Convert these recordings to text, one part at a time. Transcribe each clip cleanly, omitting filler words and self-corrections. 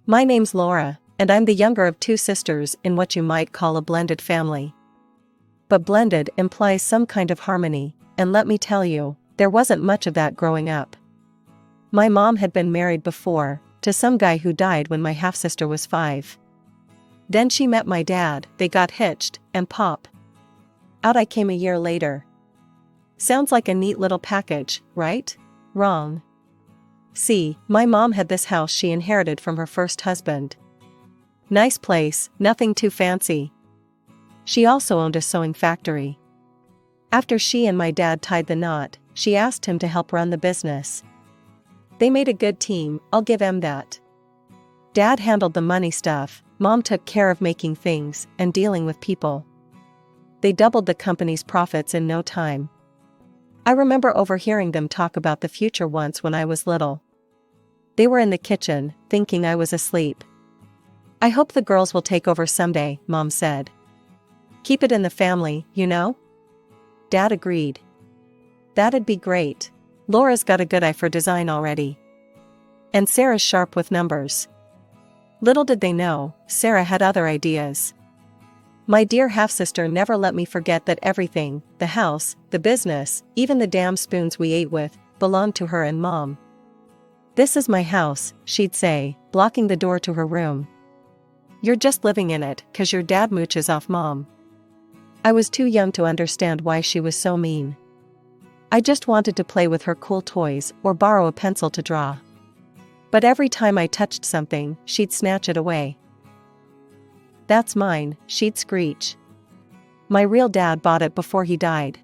My name's Laura, and I'm the younger of two sisters in what you might call a blended family. But blended implies some kind of harmony, and let me tell you, there wasn't much of that growing up. My mom had been married before, to some guy who died when my half-sister was 5. Then she met my dad, they got hitched, and pop. Out I came a year later. Sounds like a neat little package, right? Wrong. See, my mom had this house she inherited from her first husband. Nice place, nothing too fancy. She also owned a sewing factory. After she and my dad tied the knot, she asked him to help run the business. They made a good team, I'll give him that. Dad handled the money stuff, Mom took care of making things and dealing with people. They doubled the company's profits in no time. I remember overhearing them talk about the future once when I was little. They were in the kitchen, thinking I was asleep. I hope the girls will take over someday, Mom said. Keep it in the family, you know? Dad agreed. That'd be great. Laura's got a good eye for design already. And Sarah's sharp with numbers. Little did they know, Sarah had other ideas. My dear half-sister never let me forget that everything, the house, the business, even the damn spoons we ate with, belonged to her and Mom. This is my house, she'd say, blocking the door to her room. You're just living in it, 'cause your dad mooches off Mom. I was too young to understand why she was so mean. I just wanted to play with her cool toys or borrow a pencil to draw. But every time I touched something, she'd snatch it away. That's mine, she'd screech. My real dad bought it before he died.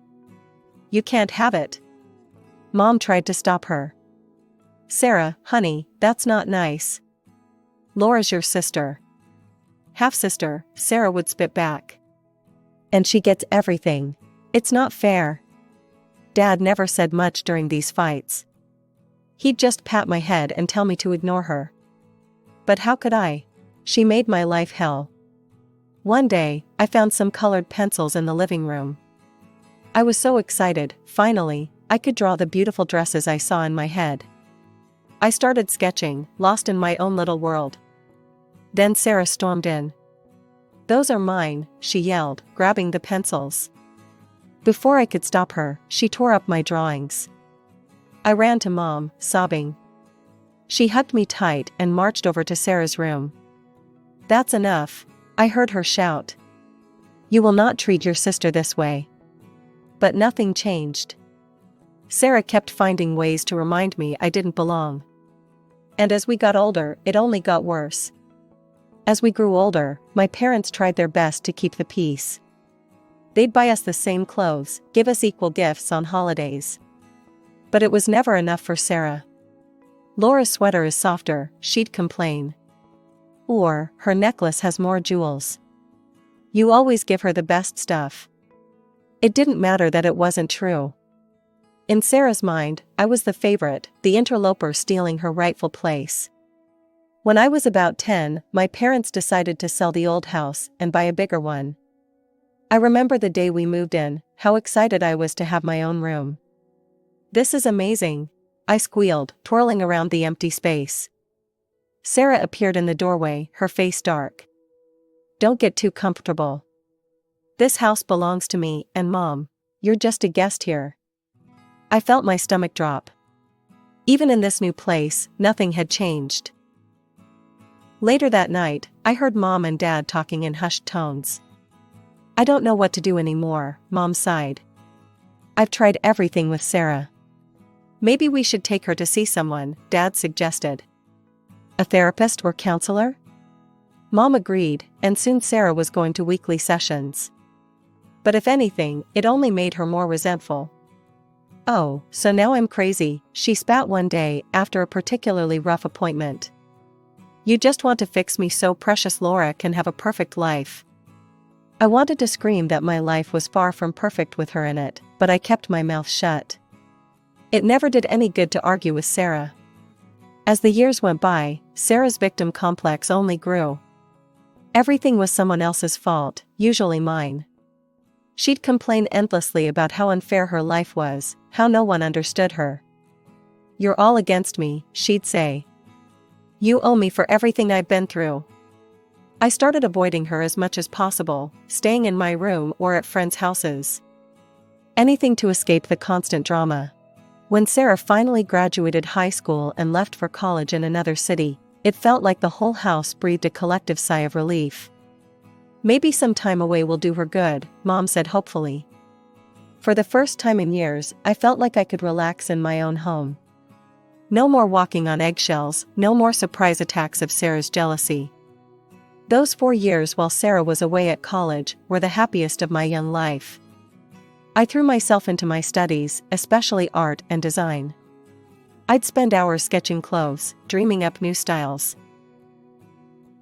You can't have it. Mom tried to stop her. Sarah, honey, that's not nice. Laura's your sister. Half-sister, Sarah would spit back. And she gets everything. It's not fair. Dad never said much during these fights. He'd just pat my head and tell me to ignore her. But how could I? She made my life hell. One day, I found some colored pencils in the living room. I was so excited, finally, I could draw the beautiful dresses I saw in my head. I started sketching, lost in my own little world. Then Sarah stormed in. Those are mine, she yelled, grabbing the pencils. Before I could stop her, she tore up my drawings. I ran to Mom, sobbing. She hugged me tight and marched over to Sarah's room. That's enough, I heard her shout. You will not treat your sister this way. But nothing changed. Sarah kept finding ways to remind me I didn't belong. And as we got older, it only got worse. As we grew older, my parents tried their best to keep the peace. They'd buy us the same clothes, give us equal gifts on holidays. But it was never enough for Sarah. Laura's sweater is softer, she'd complain. Or, her necklace has more jewels. You always give her the best stuff. It didn't matter that it wasn't true. In Sarah's mind, I was the favorite, the interloper stealing her rightful place. When I was about 10, my parents decided to sell the old house and buy a bigger one. I remember the day we moved in, how excited I was to have my own room. This is amazing, I squealed, twirling around the empty space. Sarah appeared in the doorway, her face dark. Don't get too comfortable. This house belongs to me and Mom. You're just a guest here. I felt my stomach drop. Even in this new place, nothing had changed. Later that night, I heard Mom and Dad talking in hushed tones. I don't know what to do anymore, Mom sighed. I've tried everything with Sarah. Maybe we should take her to see someone, Dad suggested. A therapist or counselor? Mom agreed, and soon Sarah was going to weekly sessions. But if anything, it only made her more resentful. Oh, so now I'm crazy, she spat one day after a particularly rough appointment. You just want to fix me so precious Laura can have a perfect life. I wanted to scream that my life was far from perfect with her in it, but I kept my mouth shut. It never did any good to argue with Sarah. As the years went by, Sarah's victim complex only grew. Everything was someone else's fault, usually mine. She'd complain endlessly about how unfair her life was, how no one understood her. You're all against me, she'd say. You owe me for everything I've been through. I started avoiding her as much as possible, staying in my room or at friends' houses. Anything to escape the constant drama. When Sarah finally graduated high school and left for college in another city, it felt like the whole house breathed a collective sigh of relief. Maybe some time away will do her good, Mom said hopefully. For the first time in years, I felt like I could relax in my own home. No more walking on eggshells, no more surprise attacks of Sarah's jealousy. Those 4 years while Sarah was away at college were the happiest of my young life. I threw myself into my studies, especially art and design. I'd spend hours sketching clothes, dreaming up new styles.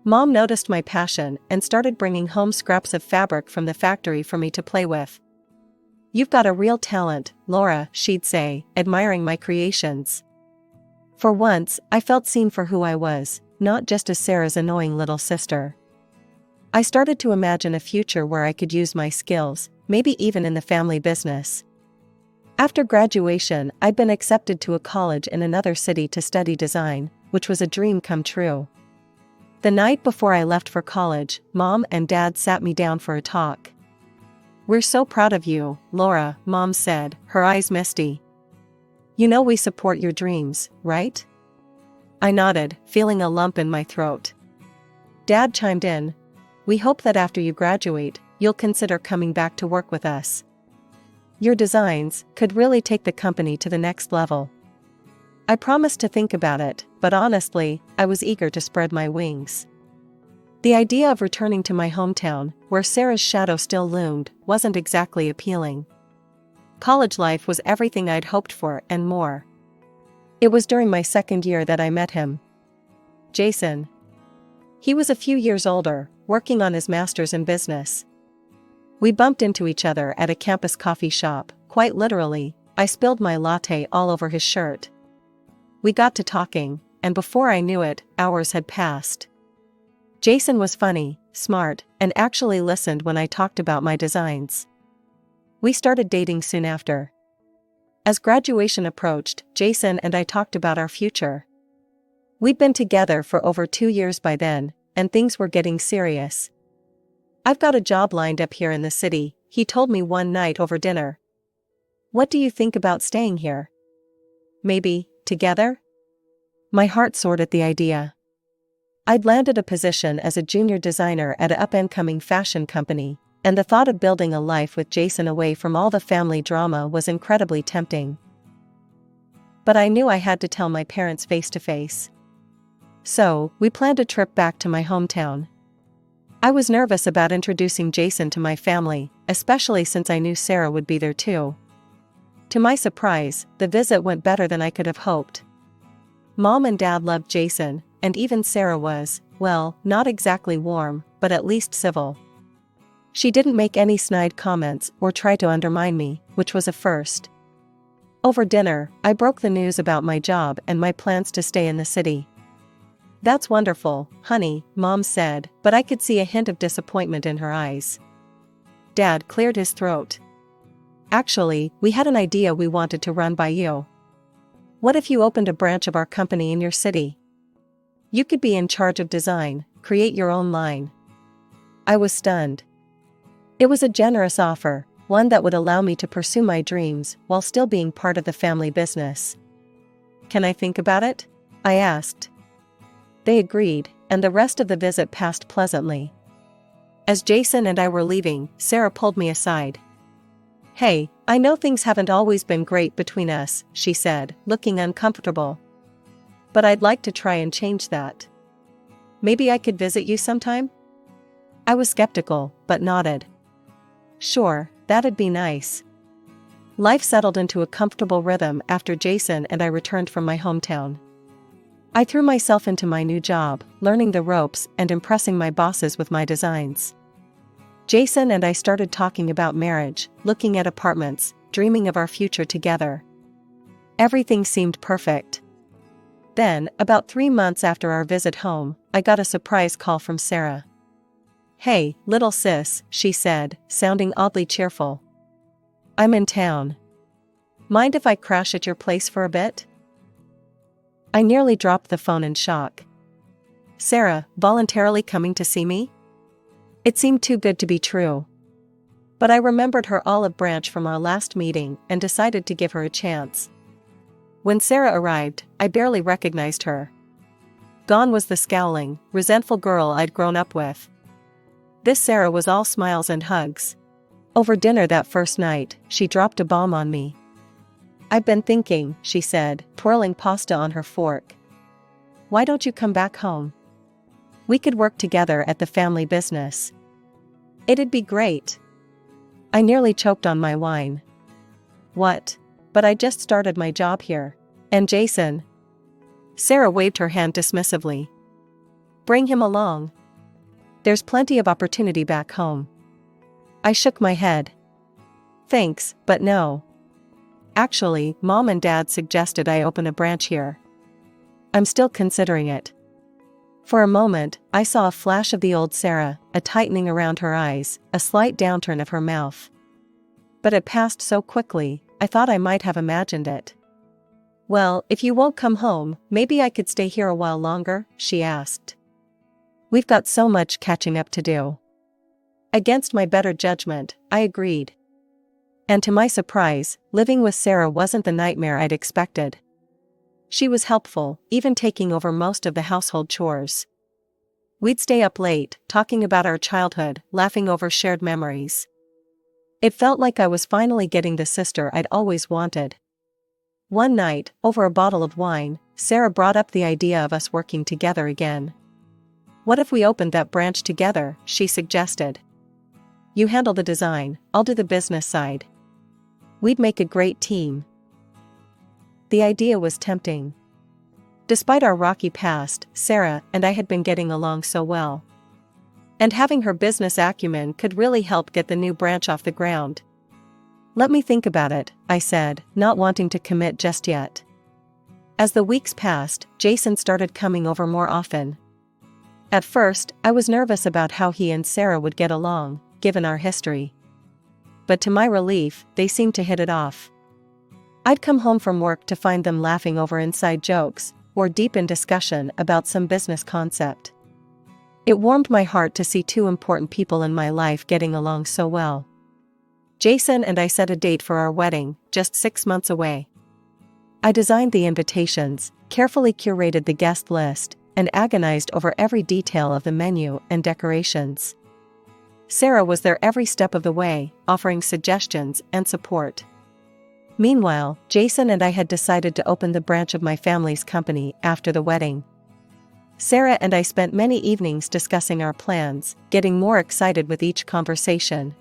Mom noticed my passion and started bringing home scraps of fabric from the factory for me to play with. "You've got a real talent, Laura," she'd say, admiring my creations. For once, I felt seen for who I was, not just as Sarah's annoying little sister. I started to imagine a future where I could use my skills, maybe even in the family business. After graduation, I'd been accepted to a college in another city to study design, which was a dream come true. The night before I left for college, Mom and Dad sat me down for a talk. "We're so proud of you, Laura," Mom said, her eyes misty. "You know we support your dreams, right?" I nodded, feeling a lump in my throat. Dad chimed in. "We hope that after you graduate, you'll consider coming back to work with us. Your designs could really take the company to the next level." I promised to think about it, but honestly, I was eager to spread my wings. The idea of returning to my hometown, where Sarah's shadow still loomed, wasn't exactly appealing. College life was everything I'd hoped for and more. It was during my second year that I met him. Jason. He was a few years older, working on his master's in business. We bumped into each other at a campus coffee shop, quite literally. I spilled my latte all over his shirt. We got to talking, and before I knew it, hours had passed. Jason was funny, smart, and actually listened when I talked about my designs. We started dating soon after. As graduation approached, Jason and I talked about our future. We'd been together for over 2 years by then, and things were getting serious. "I've got a job lined up here in the city," he told me one night over dinner. "What do you think about staying here? Maybe, together?" My heart soared at the idea. I'd landed a position as a junior designer at an up-and-coming fashion company, and the thought of building a life with Jason away from all the family drama was incredibly tempting. But I knew I had to tell my parents face to face. So, we planned a trip back to my hometown. I was nervous about introducing Jason to my family, especially since I knew Sarah would be there too. To my surprise, the visit went better than I could have hoped. Mom and Dad loved Jason, and even Sarah was, well, not exactly warm, but at least civil. She didn't make any snide comments or try to undermine me, which was a first. Over dinner, I broke the news about my job and my plans to stay in the city. "That's wonderful, honey," Mom said, but I could see a hint of disappointment in her eyes. Dad cleared his throat. "Actually, we had an idea we wanted to run by you. What if you opened a branch of our company in your city? You could be in charge of design, create your own line." I was stunned. It was a generous offer, one that would allow me to pursue my dreams while still being part of the family business. "Can I think about it?" I asked. They agreed, and the rest of the visit passed pleasantly. As Jason and I were leaving, Sarah pulled me aside. "Hey, I know things haven't always been great between us," she said, looking uncomfortable. "But I'd like to try and change that. Maybe I could visit you sometime?" I was skeptical, but nodded. Sure, that'd be nice. Life settled into a comfortable rhythm after Jason and I returned from my hometown. I threw myself into my new job, learning the ropes and impressing my bosses with my designs. Jason and I started talking about marriage, looking at apartments, dreaming of our future together. Everything seemed perfect. Then, about 3 months after our visit home, I got a surprise call from Sarah. "Hey, little sis," she said, sounding oddly cheerful. "I'm in town. Mind if I crash at your place for a bit?" I nearly dropped the phone in shock. Sarah, voluntarily coming to see me? It seemed too good to be true. But I remembered her olive branch from our last meeting and decided to give her a chance. When Sarah arrived, I barely recognized her. Gone was the scowling, resentful girl I'd grown up with. This Sarah was all smiles and hugs. Over dinner that first night, she dropped a bomb on me. "I've been thinking," she said, twirling pasta on her fork. "Why don't you come back home? We could work together at the family business. It'd be great." I nearly choked on my wine. "What? But I just started my job here. And Jason?" Sarah waved her hand dismissively. "Bring him along. There's plenty of opportunity back home." I shook my head. "Thanks, but no. Actually, Mom and Dad suggested I open a branch here. I'm still considering it." For a moment, I saw a flash of the old Sarah, a tightening around her eyes, a slight downturn of her mouth. But it passed so quickly, I thought I might have imagined it. "Well, if you won't come home, maybe I could stay here a while longer?" she asked. "We've got so much catching up to do." Against my better judgment, I agreed. And to my surprise, living with Sarah wasn't the nightmare I'd expected. She was helpful, even taking over most of the household chores. We'd stay up late, talking about our childhood, laughing over shared memories. It felt like I was finally getting the sister I'd always wanted. One night, over a bottle of wine, Sarah brought up the idea of us working together again. "What if we opened that branch together?" she suggested. "You handle the design, I'll do the business side. We'd make a great team." The idea was tempting. Despite our rocky past, Sarah and I had been getting along so well. And having her business acumen could really help get the new branch off the ground. "Let me think about it," I said, not wanting to commit just yet. As the weeks passed, Jason started coming over more often. At first, I was nervous about how he and Sarah would get along, given our history. But to my relief, they seemed to hit it off. I'd come home from work to find them laughing over inside jokes, or deep in discussion about some business concept. It warmed my heart to see two important people in my life getting along so well. Jason and I set a date for our wedding, just 6 months away. I designed the invitations, carefully curated the guest list, and agonized over every detail of the menu and decorations. Sarah was there every step of the way, offering suggestions and support. Meanwhile, Jason and I had decided to open the branch of my family's company after the wedding. Sarah and I spent many evenings discussing our plans, getting more excited with each conversation.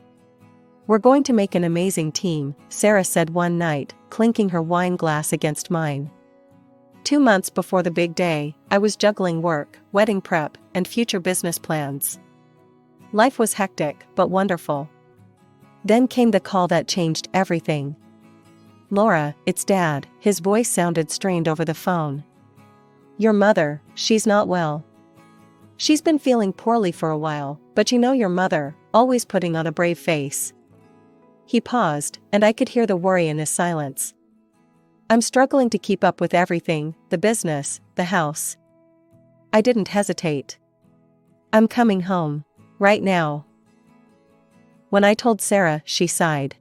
"We're going to make an amazing team," Sarah said one night, clinking her wine glass against mine. 2 months before the big day, I was juggling work, wedding prep, and future business plans. Life was hectic, but wonderful. Then came the call that changed everything. "Laura, it's Dad," his voice sounded strained over the phone. "Your mother, she's not well. She's been feeling poorly for a while, but you know your mother, always putting on a brave face." He paused, and I could hear the worry in his silence. "I'm struggling to keep up with everything, the business, the house." I didn't hesitate. "I'm coming home. Right now." When I told Sarah, she sighed.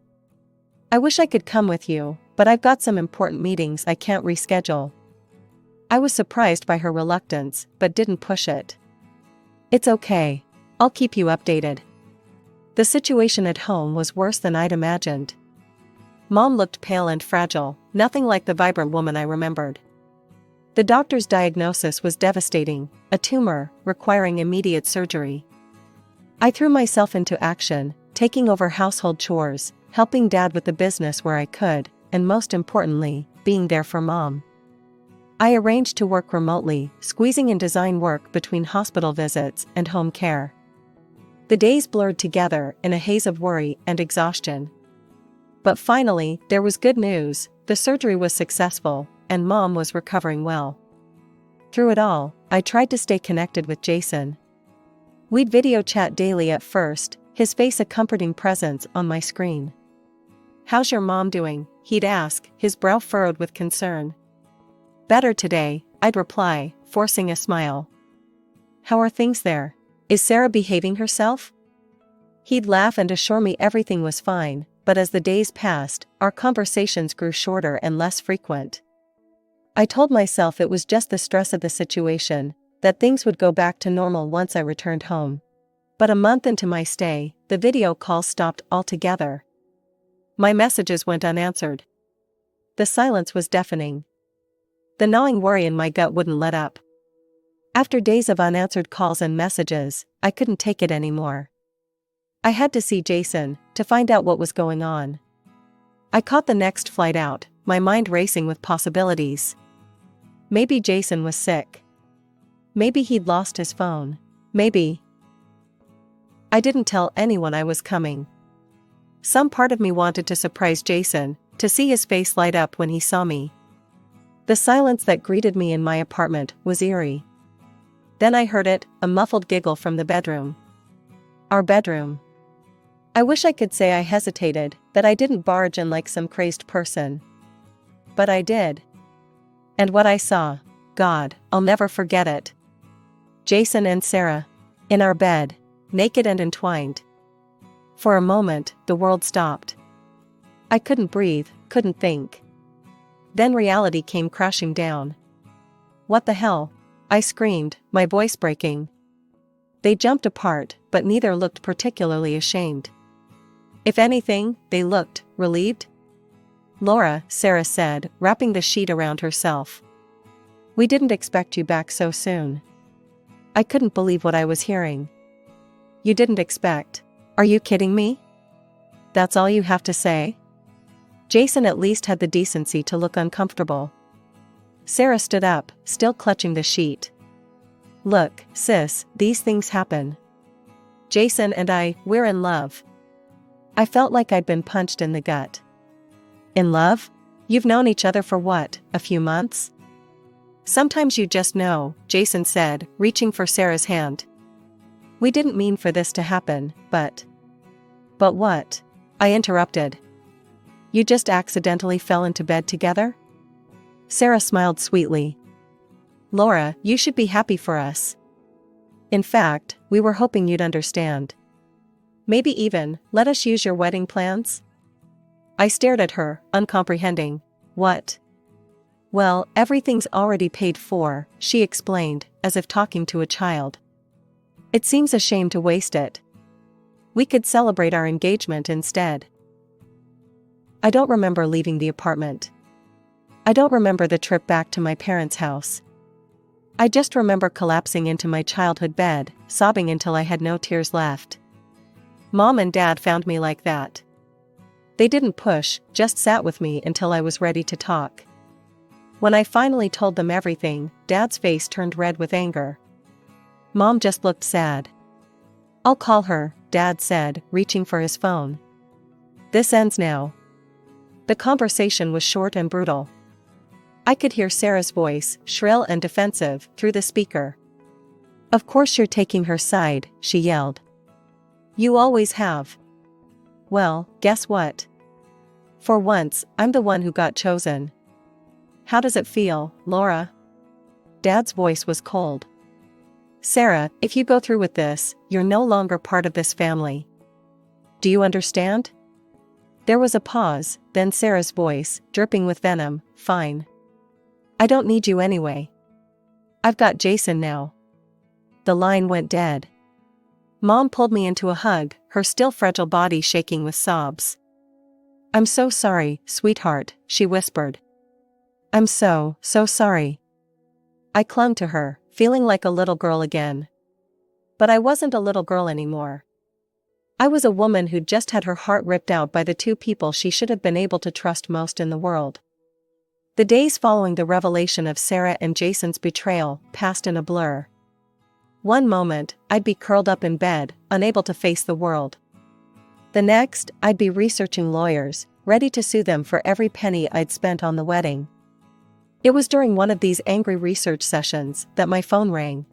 "I wish I could come with you, but I've got some important meetings I can't reschedule." I was surprised by her reluctance, but didn't push it. "It's okay. I'll keep you updated." The situation at home was worse than I'd imagined. Mom looked pale and fragile, nothing like the vibrant woman I remembered. The doctor's diagnosis was devastating, a tumor, requiring immediate surgery. I threw myself into action, taking over household chores, helping Dad with the business where I could, and most importantly, being there for Mom. I arranged to work remotely, squeezing in design work between hospital visits and home care. The days blurred together in a haze of worry and exhaustion. But finally, there was good news: the surgery was successful, and Mom was recovering well. Through it all, I tried to stay connected with Jason. We'd video chat daily at first, his face a comforting presence on my screen. "How's your mom doing?" he'd ask, his brow furrowed with concern. "Better today," I'd reply, forcing a smile. How are things there? Is Sarah behaving herself? He'd laugh and assure me everything was fine, but as the days passed, our conversations grew shorter and less frequent. I told myself it was just the stress of the situation, that things would go back to normal once I returned home. But a month into my stay, the video calls stopped altogether. My messages went unanswered. The silence was deafening. The gnawing worry in my gut wouldn't let up. After days of unanswered calls and messages, I couldn't take it anymore. I had to see Jason, to find out what was going on. I caught the next flight out, my mind racing with possibilities. Maybe Jason was sick. Maybe he'd lost his phone. Maybe. I didn't tell anyone I was coming. Some part of me wanted to surprise Jason, to see his face light up when he saw me. The silence that greeted me in my apartment was eerie. Then I heard it, a muffled giggle from the bedroom. Our bedroom. I wish I could say I hesitated, that I didn't barge in like some crazed person. But I did. And what I saw, God, I'll never forget it. Jason and Sarah. In our bed, naked and entwined. For a moment, the world stopped. I couldn't breathe, couldn't think. Then reality came crashing down. What the hell? I screamed, my voice breaking. They jumped apart, but neither looked particularly ashamed. If anything, they looked relieved. Laura, Sarah said, wrapping the sheet around herself. We didn't expect you back so soon. I couldn't believe what I was hearing. You didn't expect? Are you kidding me? That's all you have to say? Jason at least had the decency to look uncomfortable. Sarah stood up, still clutching the sheet. Look, sis, these things happen. Jason and we're in love. I felt like I'd been punched in the gut. In love? You've known each other for what, a few months? Sometimes you just know, Jason said, reaching for Sarah's hand. We didn't mean for this to happen, but... But what? I interrupted. You just accidentally fell into bed together? Sarah smiled sweetly. Laura, you should be happy for us. In fact, we were hoping you'd understand. Maybe even, let us use your wedding plans? I stared at her, uncomprehending. What? Well, everything's already paid for, she explained, as if talking to a child. It seems a shame to waste it. We could celebrate our engagement instead. I don't remember leaving the apartment. I don't remember the trip back to my parents' house. I just remember collapsing into my childhood bed, sobbing until I had no tears left. Mom and Dad found me like that. They didn't push, just sat with me until I was ready to talk. When I finally told them everything, Dad's face turned red with anger. Mom just looked sad. I'll call her, Dad said, reaching for his phone. This ends now. The conversation was short and brutal. I could hear Sarah's voice, shrill and defensive, through the speaker. Of course you're taking her side, she yelled. You always have. Well, guess what? For once, I'm the one who got chosen. How does it feel, Laura? Dad's voice was cold. Sarah, if you go through with this, you're no longer part of this family. Do you understand? There was a pause, then Sarah's voice, dripping with venom, fine. I don't need you anyway. I've got Jason now. The line went dead. Mom pulled me into a hug, her still fragile body shaking with sobs. I'm so sorry, sweetheart, she whispered. I'm so sorry. I clung to her, feeling like a little girl again. But I wasn't a little girl anymore. I was a woman who'd just had her heart ripped out by the two people she should have been able to trust most in the world. The days following the revelation of Sarah and Jason's betrayal passed in a blur. One moment, I'd be curled up in bed, unable to face the world. The next, I'd be researching lawyers, ready to sue them for every penny I'd spent on the wedding. It was during one of these angry research sessions that my phone rang.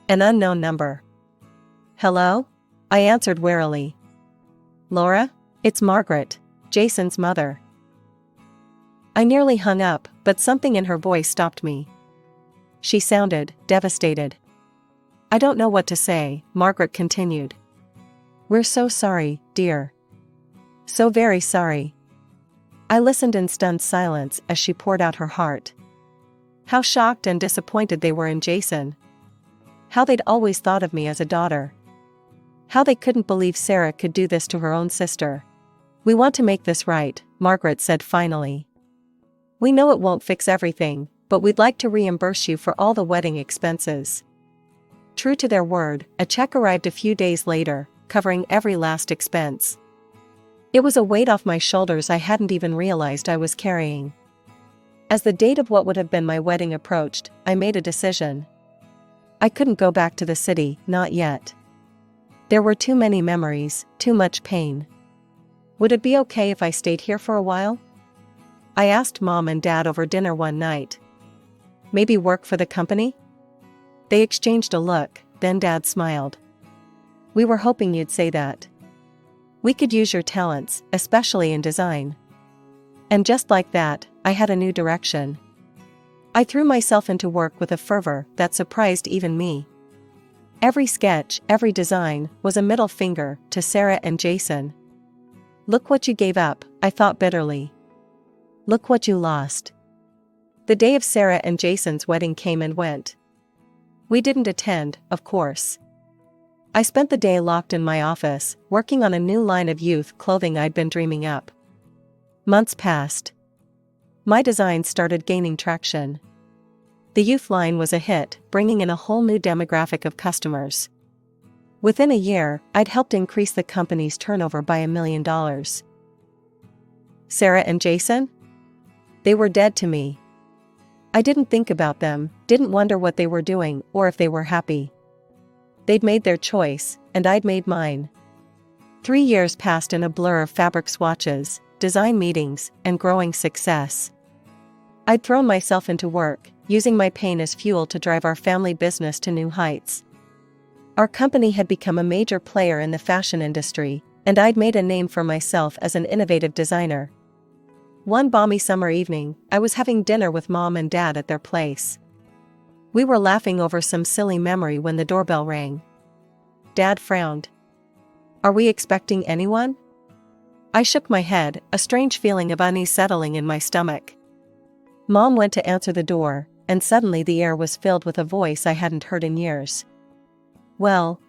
An unknown number. Hello? I answered warily. Laura? It's Margaret, Jason's mother. I nearly hung up, but something in her voice stopped me. She sounded devastated. I don't know what to say, Margaret continued. We're so sorry, dear. So very sorry. I listened in stunned silence as she poured out her heart. How shocked and disappointed they were in Jason. How they'd always thought of me as a daughter. How they couldn't believe Sarah could do this to her own sister. We want to make this right, Margaret said finally. We know it won't fix everything, but we'd like to reimburse you for all the wedding expenses. True to their word, a check arrived a few days later, covering every last expense. It was a weight off my shoulders I hadn't even realized I was carrying. As the date of what would have been my wedding approached, I made a decision. I couldn't go back to the city, not yet. There were too many memories, too much pain. Would it be okay if I stayed here for a while? I asked Mom and Dad over dinner one night. Maybe work for the company? They exchanged a look, then Dad smiled. We were hoping you'd say that. We could use your talents, especially in design. And just like that, I had a new direction. I threw myself into work with a fervor that surprised even me. Every sketch, every design, was a middle finger to Sarah and Jason. Look what you gave up, I thought bitterly. Look what you lost. The day of Sarah and Jason's wedding came and went. We didn't attend, of course. I spent the day locked in my office, working on a new line of youth clothing I'd been dreaming up. Months passed. My design started gaining traction. The youth line was a hit, bringing in a whole new demographic of customers. Within a year, I'd helped increase the company's turnover by $1 million. Sarah and Jason? They were dead to me. I didn't think about them, didn't wonder what they were doing or if they were happy. They'd made their choice, and I'd made mine. 3 years passed in a blur of fabric swatches, design meetings, and growing success. I'd thrown myself into work, using my pain as fuel to drive our family business to new heights. Our company had become a major player in the fashion industry, and I'd made a name for myself as an innovative designer. One balmy summer evening, I was having dinner with Mom and Dad at their place. We were laughing over some silly memory when the doorbell rang. Dad frowned. Are we expecting anyone? I shook my head, a strange feeling of unease settling in my stomach. Mom went to answer the door, and suddenly the air was filled with a voice I hadn't heard in years. Well,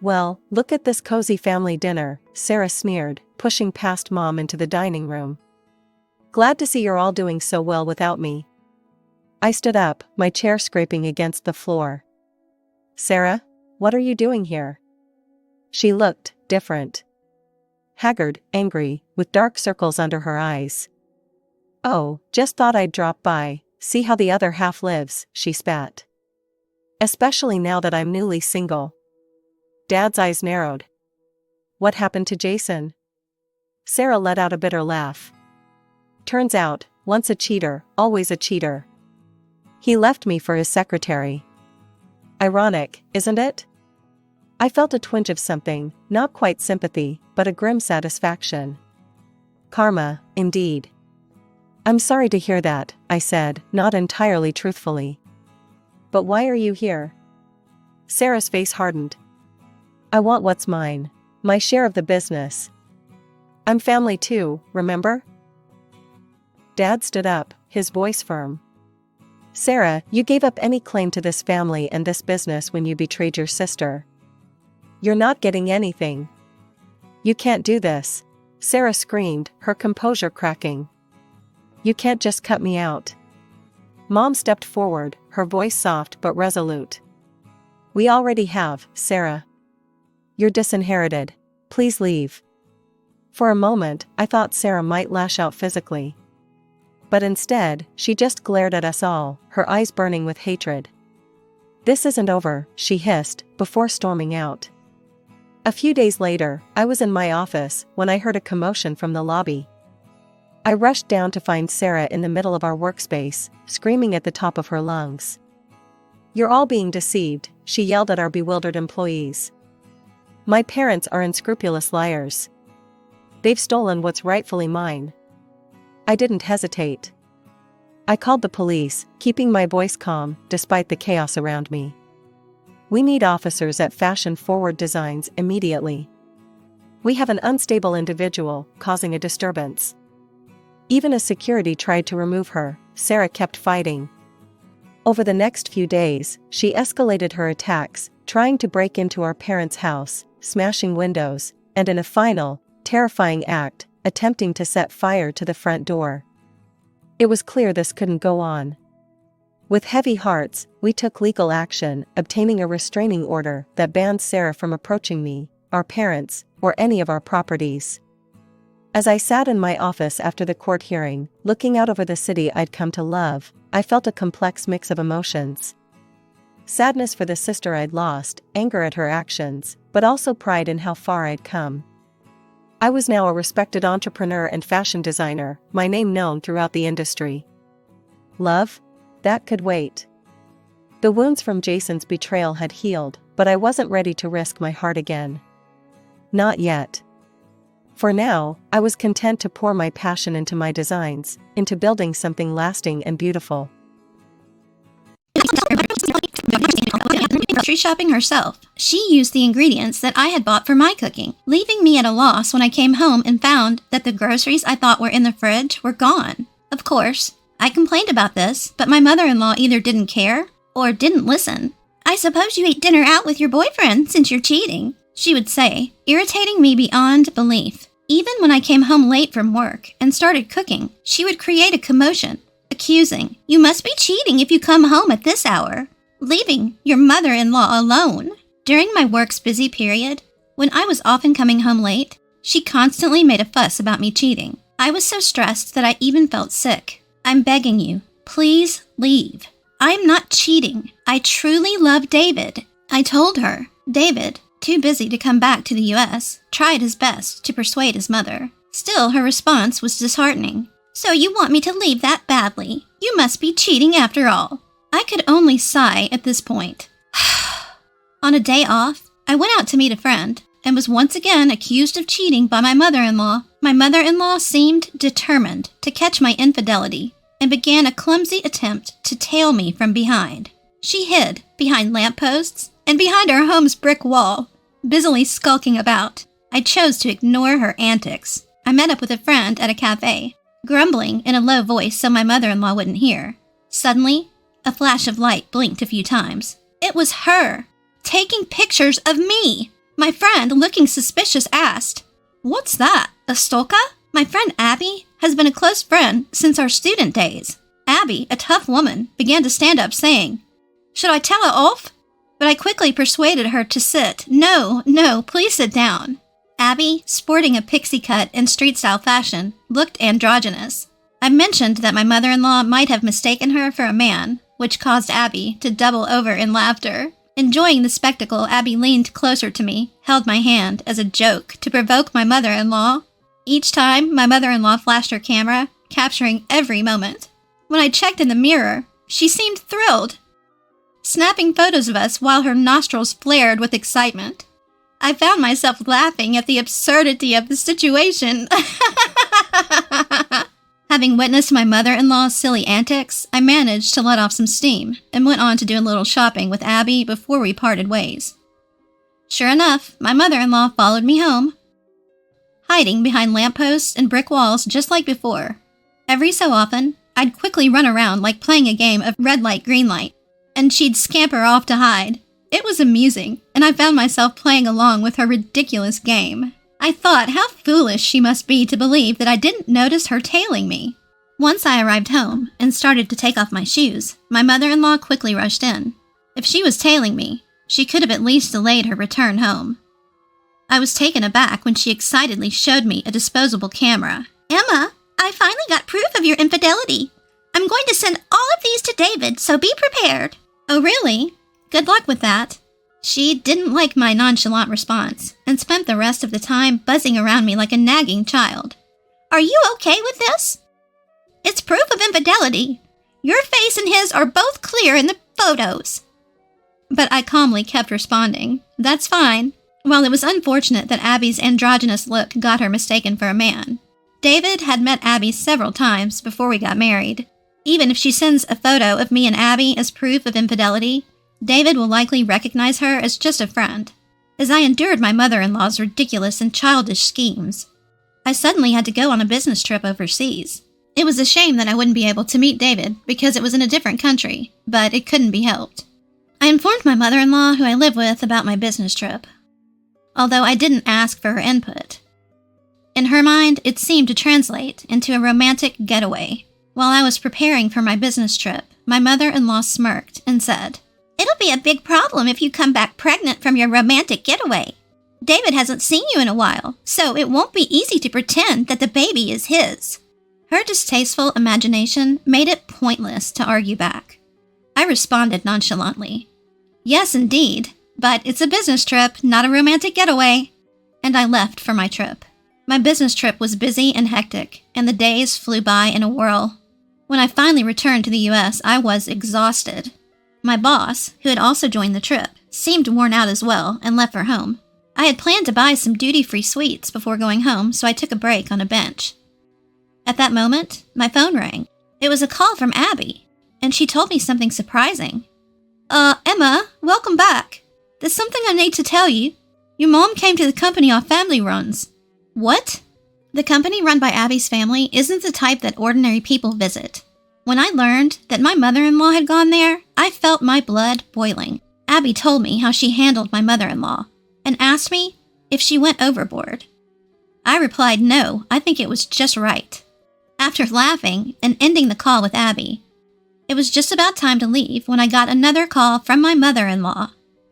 look at this cozy family dinner, Sarah sneered, pushing past Mom into the dining room. Glad to see you're all doing so well without me. I stood up, my chair scraping against the floor. Sarah, what are you doing here? She looked different. Haggard, angry, with dark circles under her eyes. Oh, just thought I'd drop by, see how the other half lives, she spat. Especially now that I'm newly single. Dad's eyes narrowed. What happened to Jason? Sarah let out a bitter laugh. Turns out, once a cheater, always a cheater. He left me for his secretary. Ironic, isn't it? I felt a twinge of something, not quite sympathy, but a grim satisfaction. Karma, indeed. I'm sorry to hear that, I said, not entirely truthfully. But why are you here? Sarah's face hardened. I want what's mine. My share of the business. I'm family too, remember? Dad stood up, his voice firm. Sarah, you gave up any claim to this family and this business when you betrayed your sister. You're not getting anything. You can't do this. Sarah screamed, her composure cracking. You can't just cut me out. Mom stepped forward, her voice soft but resolute. We already have, Sarah. You're disinherited. Please leave. For a moment, I thought Sarah might lash out physically. But instead, she just glared at us all, her eyes burning with hatred. This isn't over, she hissed, before storming out. A few days later, I was in my office when I heard a commotion from the lobby. I rushed down to find Sarah in the middle of our workspace, screaming at the top of her lungs. You're all being deceived, she yelled at our bewildered employees. My parents are unscrupulous liars. They've stolen what's rightfully mine. I didn't hesitate. I called the police, keeping my voice calm, despite the chaos around me. We need officers at Fashion Forward Designs immediately. We have an unstable individual causing a disturbance. Even as security tried to remove her, Sarah kept fighting. Over the next few days, she escalated her attacks, trying to break into our parents' house, smashing windows, and in a final, terrifying act, attempting to set fire to the front door. It was clear this couldn't go on. With heavy hearts, we took legal action, obtaining a restraining order that banned Sarah from approaching me, our parents, or any of our properties. As I sat in my office after the court hearing, looking out over the city I'd come to love, I felt a complex mix of emotions. Sadness for the sister I'd lost, anger at her actions, but also pride in how far I'd come. I was now a respected entrepreneur and fashion designer, my name known throughout the industry. Love? That could wait. The wounds from Jason's betrayal had healed, but I wasn't ready to risk my heart again. Not yet. For now, I was content to pour my passion into my designs, into building something lasting and beautiful. Grocery shopping herself, she used the ingredients that I had bought for my cooking, leaving me at a loss when I came home and found that the groceries I thought were in the fridge were gone. Of course, I complained about this, but my mother-in-law either didn't care or didn't listen. "I suppose you ate dinner out with your boyfriend since you're cheating," she would say, irritating me beyond belief. Even when I came home late from work and started cooking, she would create a commotion, accusing, "You must be cheating if you come home at this hour," leaving your mother-in-law alone. During my work's busy period, when I was often coming home late, she constantly made a fuss about me cheating. I was so stressed that I even felt sick. "I'm begging you, please leave. I'm not cheating. I truly love David," I told her. David, too busy to come back to the US, tried his best to persuade his mother. Still, her response was disheartening. "So you want me to leave that badly? You must be cheating after all." I could only sigh at this point. On a day off, I went out to meet a friend and was once again accused of cheating by my mother-in-law. My mother-in-law seemed determined to catch my infidelity and began a clumsy attempt to tail me from behind. She hid behind lampposts and behind our home's brick wall, busily skulking about. I chose to ignore her antics. I met up with a friend at a cafe, grumbling in a low voice so my mother-in-law wouldn't hear. Suddenly, a flash of light blinked a few times. It was her, taking pictures of me. My friend, looking suspicious, asked, "What's that, a stalker?" My friend Abby has been a close friend since our student days. Abby, a tough woman, began to stand up saying, "Should I tell her off?" But I quickly persuaded her to sit. No, please sit down." Abby, sporting a pixie cut in street-style fashion, looked androgynous. I mentioned that my mother-in-law might have mistaken her for a man, which caused Abby to double over in laughter. Enjoying the spectacle, Abby leaned closer to me, held my hand as a joke to provoke my mother-in-law. Each time, my mother-in-law flashed her camera, capturing every moment. When I checked in the mirror, she seemed thrilled, snapping photos of us while her nostrils flared with excitement. I found myself laughing at the absurdity of the situation. Having witnessed my mother-in-law's silly antics, I managed to let off some steam and went on to do a little shopping with Abby before we parted ways. Sure enough, my mother-in-law followed me home, hiding behind lampposts and brick walls just like before. Every so often, I'd quickly run around like playing a game of red light, green light, and she'd scamper off to hide. It was amusing, and I found myself playing along with her ridiculous game. I thought how foolish she must be to believe that I didn't notice her tailing me. Once I arrived home and started to take off my shoes, my mother-in-law quickly rushed in. If she was tailing me, she could have at least delayed her return home. I was taken aback when she excitedly showed me a disposable camera. "Emma, I finally got proof of your infidelity. I'm going to send all of these to David, so be prepared." "Oh, really? Good luck with that." She didn't like my nonchalant response and spent the rest of the time buzzing around me like a nagging child. "Are you okay with this? It's proof of infidelity. Your face and his are both clear in the photos." But I calmly kept responding, "That's fine." While it was unfortunate that Abby's androgynous look got her mistaken for a man, David had met Abby several times before we got married. Even if she sends a photo of me and Abby as proof of infidelity, David will likely recognize her as just a friend. As I endured my mother-in-law's ridiculous and childish schemes, I suddenly had to go on a business trip overseas. It was a shame that I wouldn't be able to meet David because it was in a different country, but it couldn't be helped. I informed my mother-in-law, who I live with, about my business trip, although I didn't ask for her input. In her mind, it seemed to translate into a romantic getaway. While I was preparing for my business trip, my mother-in-law smirked and said, "It'll be a big problem if you come back pregnant from your romantic getaway. David hasn't seen you in a while, so it won't be easy to pretend that the baby is his." Her distasteful imagination made it pointless to argue back. I responded nonchalantly, "Yes, indeed, but it's a business trip, not a romantic getaway," and I left for my trip. My business trip was busy and hectic, and the days flew by in a whirl. When I finally returned to the U.S., I was exhausted. My boss, who had also joined the trip, seemed worn out as well and left for home. I had planned to buy some duty-free sweets before going home, so I took a break on a bench. At that moment, my phone rang. It was a call from Abby, and she told me something surprising. Emma, welcome back. There's something I need to tell you. Your mom came to the company our family runs." "What?" The company run by Abby's family isn't the type that ordinary people visit. When I learned that my mother-in-law had gone there, I felt my blood boiling. Abby told me how she handled my mother-in-law and asked me if she went overboard. I replied no, I think it was just right. After laughing and ending the call with Abby, it was just about time to leave when I got another call from my mother-in-law.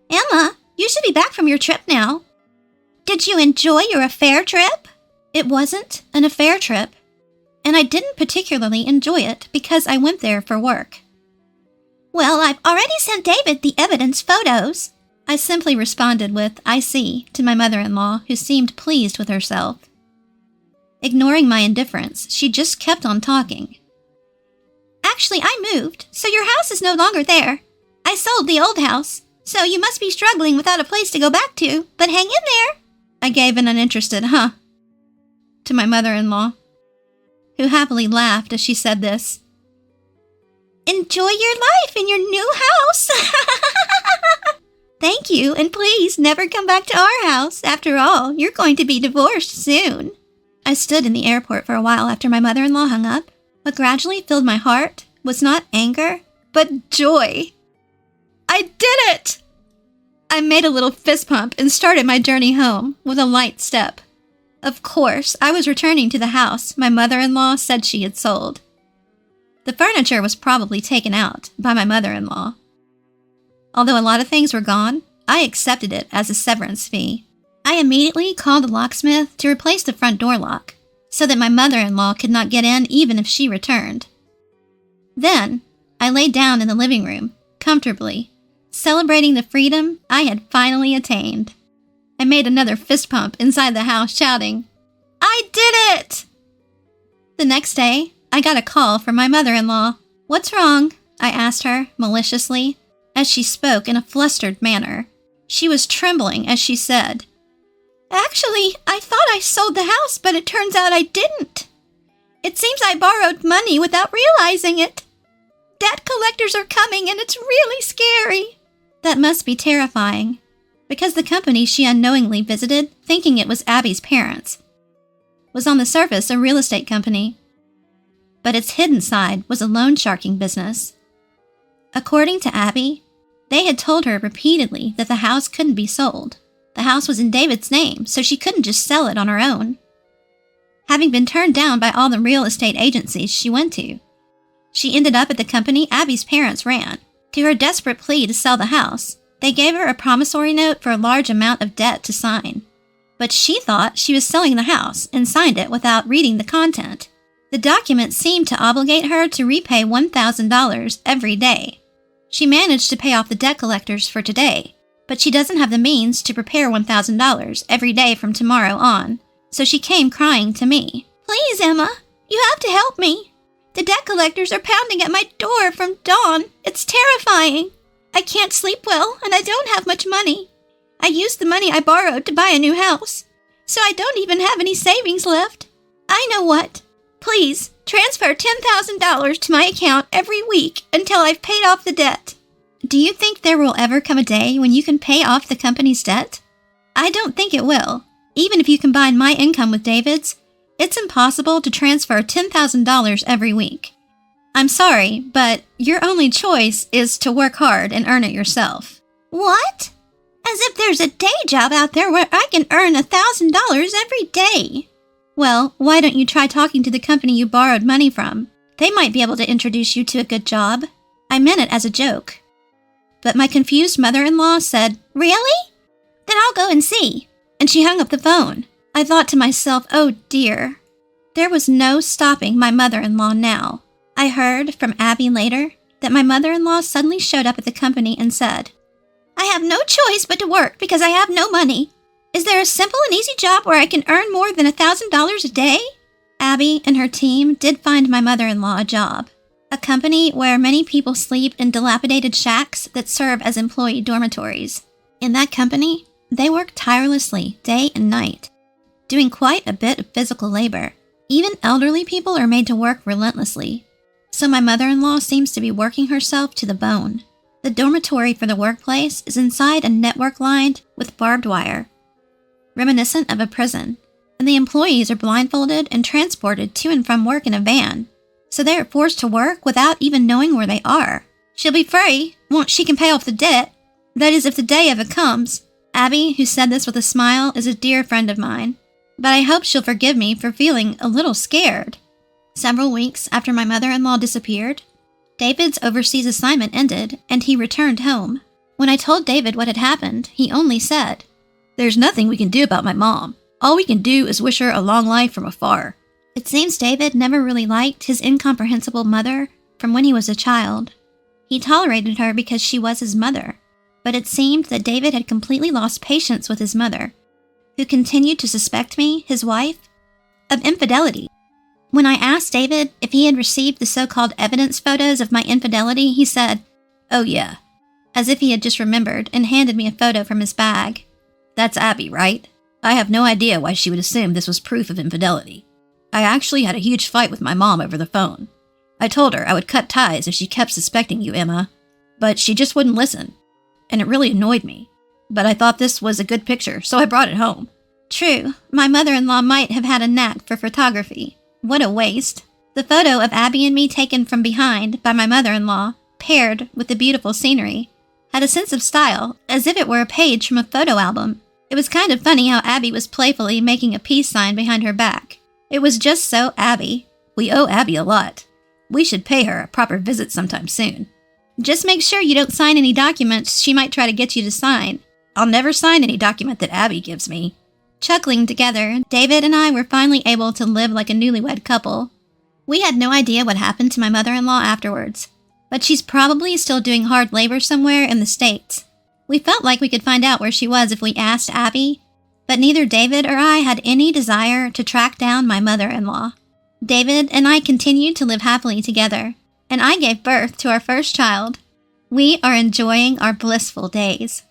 "Emma, you should be back from your trip now. Did you enjoy your affair trip?" It wasn't an affair trip, and I didn't particularly enjoy it because I went there for work. "Well, I've already sent David the evidence photos." I simply responded with, "I see," to my mother-in-law, who seemed pleased with herself. Ignoring my indifference, she just kept on talking. "Actually, I moved, so your house is no longer there. I sold the old house, so you must be struggling without a place to go back to, but hang in there." I gave an uninterested "huh" to my mother-in-law, who happily laughed as she said this. "Enjoy your life in your new house." "Thank you, and please never come back to our house. After all, you're going to be divorced soon." I stood in the airport for a while after my mother-in-law hung up. What gradually filled my heart was not anger, but joy. I did it! I made a little fist pump and started my journey home with a light step. Of course, I was returning to the house my mother-in-law said she had sold. The furniture was probably taken out by my mother-in-law. Although a lot of things were gone, I accepted it as a severance fee. I immediately called a locksmith to replace the front door lock, so that my mother-in-law could not get in even if she returned. Then, I lay down in the living room, comfortably, celebrating the freedom I had finally attained. I made another fist pump inside the house, shouting, "I did it!" The next day, I got a call from my mother-in-law. "What's wrong?" I asked her, maliciously, as she spoke in a flustered manner. She was trembling as she said, "Actually, I thought I sold the house, but it turns out I didn't. It seems I borrowed money without realizing it. Debt collectors are coming, and it's really scary." That must be terrifying, because the company she unknowingly visited, thinking it was Abby's parents, was on the surface a real estate company, but its hidden side was a loan sharking business. According to Abby, they had told her repeatedly that the house couldn't be sold. The house was in David's name, so she couldn't just sell it on her own. Having been turned down by all the real estate agencies she went to, she ended up at the company Abby's parents ran. To her desperate plea to sell the house, they gave her a promissory note for a large amount of debt to sign. But she thought she was selling the house and signed it without reading the content. The document seemed to obligate her to repay $1,000 every day. She managed to pay off the debt collectors for today, but she doesn't have the means to prepare $1,000 every day from tomorrow on, so she came crying to me. "Please, Emma, you have to help me. The debt collectors are pounding at my door from dawn. It's terrifying. I can't sleep well, and I don't have much money. I used the money I borrowed to buy a new house, so I don't even have any savings left. I know what. Please, transfer $10,000 to my account every week until I've paid off the debt." Do you think there will ever come a day when you can pay off the company's debt? I don't think it will. Even if you combine my income with David's, it's impossible to transfer $10,000 every week. I'm sorry, but your only choice is to work hard and earn it yourself. What? As if there's a day job out there where I can earn $1,000 every day. Well, why don't you try talking to the company you borrowed money from? They might be able to introduce you to a good job. I meant it as a joke. But my confused mother-in-law said, "Really? Then I'll go and see." And she hung up the phone. I thought to myself, oh dear. There was no stopping my mother-in-law now. I heard from Abby later that my mother-in-law suddenly showed up at the company and said, "I have no choice but to work because I have no money. Is there a simple and easy job where I can earn more than $1,000 a day?" Abby and her team did find my mother-in-law a job. A company where many people sleep in dilapidated shacks that serve as employee dormitories. In that company, they work tirelessly day and night, doing quite a bit of physical labor. Even elderly people are made to work relentlessly. So my mother-in-law seems to be working herself to the bone. The dormitory for the workplace is inside a network lined with barbed wire, reminiscent of a prison, and the employees are blindfolded and transported to and from work in a van. So they are forced to work without even knowing where they are. She'll be free once she can pay off the debt. That is, if the day ever comes. Abby, who said this with a smile, is a dear friend of mine. But I hope she'll forgive me for feeling a little scared. Several weeks after my mother-in-law disappeared, David's overseas assignment ended and he returned home. When I told David what had happened, he only said, "There's nothing we can do about my mom. All we can do is wish her a long life from afar." It seems David never really liked his incomprehensible mother from when he was a child. He tolerated her because she was his mother, but it seemed that David had completely lost patience with his mother, who continued to suspect me, his wife, of infidelity. When I asked David if he had received the so-called evidence photos of my infidelity, he said, "Oh yeah," as if he had just remembered and handed me a photo from his bag. "That's Abby, right? I have no idea why she would assume this was proof of infidelity. I actually had a huge fight with my mom over the phone. I told her I would cut ties if she kept suspecting you, Emma, but she just wouldn't listen, and it really annoyed me. But I thought this was a good picture, so I brought it home." True, my mother-in-law might have had a knack for photography. What a waste. The photo of Abby and me taken from behind by my mother-in-law, paired with the beautiful scenery, had a sense of style, as if it were a page from a photo album. It was kind of funny how Abby was playfully making a peace sign behind her back. It was just so Abby. We owe Abby a lot. We should pay her a proper visit sometime soon. Just make sure you don't sign any documents she might try to get you to sign. I'll never sign any document that Abby gives me. Chuckling together, David and I were finally able to live like a newlywed couple. We had no idea what happened to my mother-in-law afterwards, but she's probably still doing hard labor somewhere in the States. We felt like we could find out where she was if we asked Abby, but neither David or I had any desire to track down my mother-in-law. David and I continued to live happily together, and I gave birth to our first child. We are enjoying our blissful days.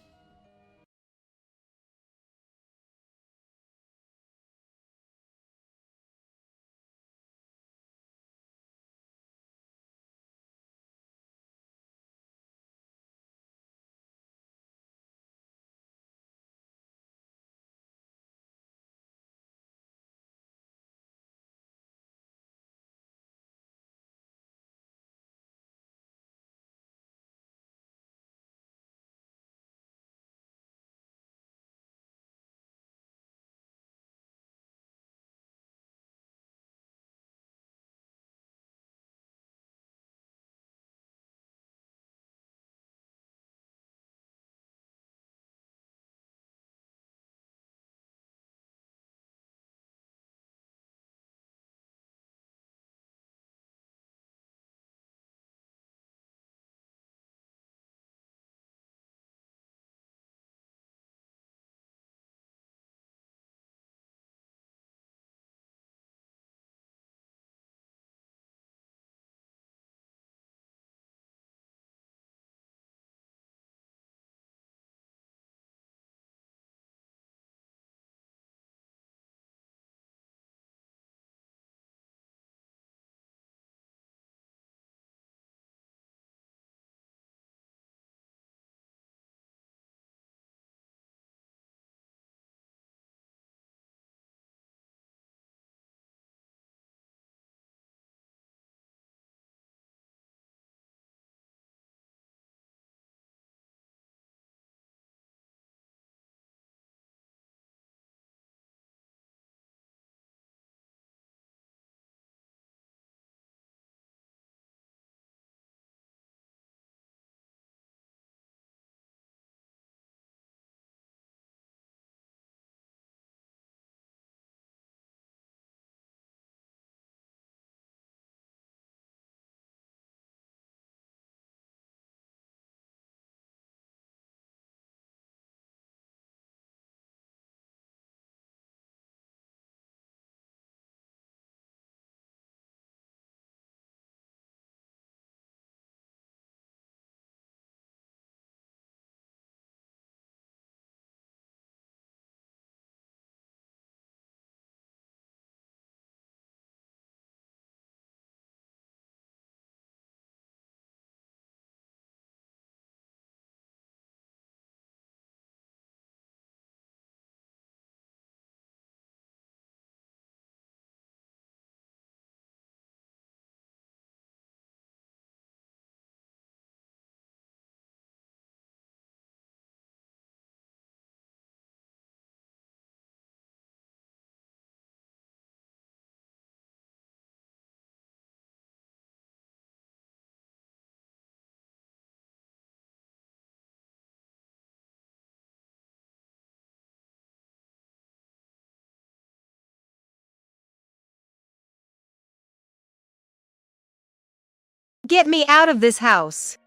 Get me out of this house.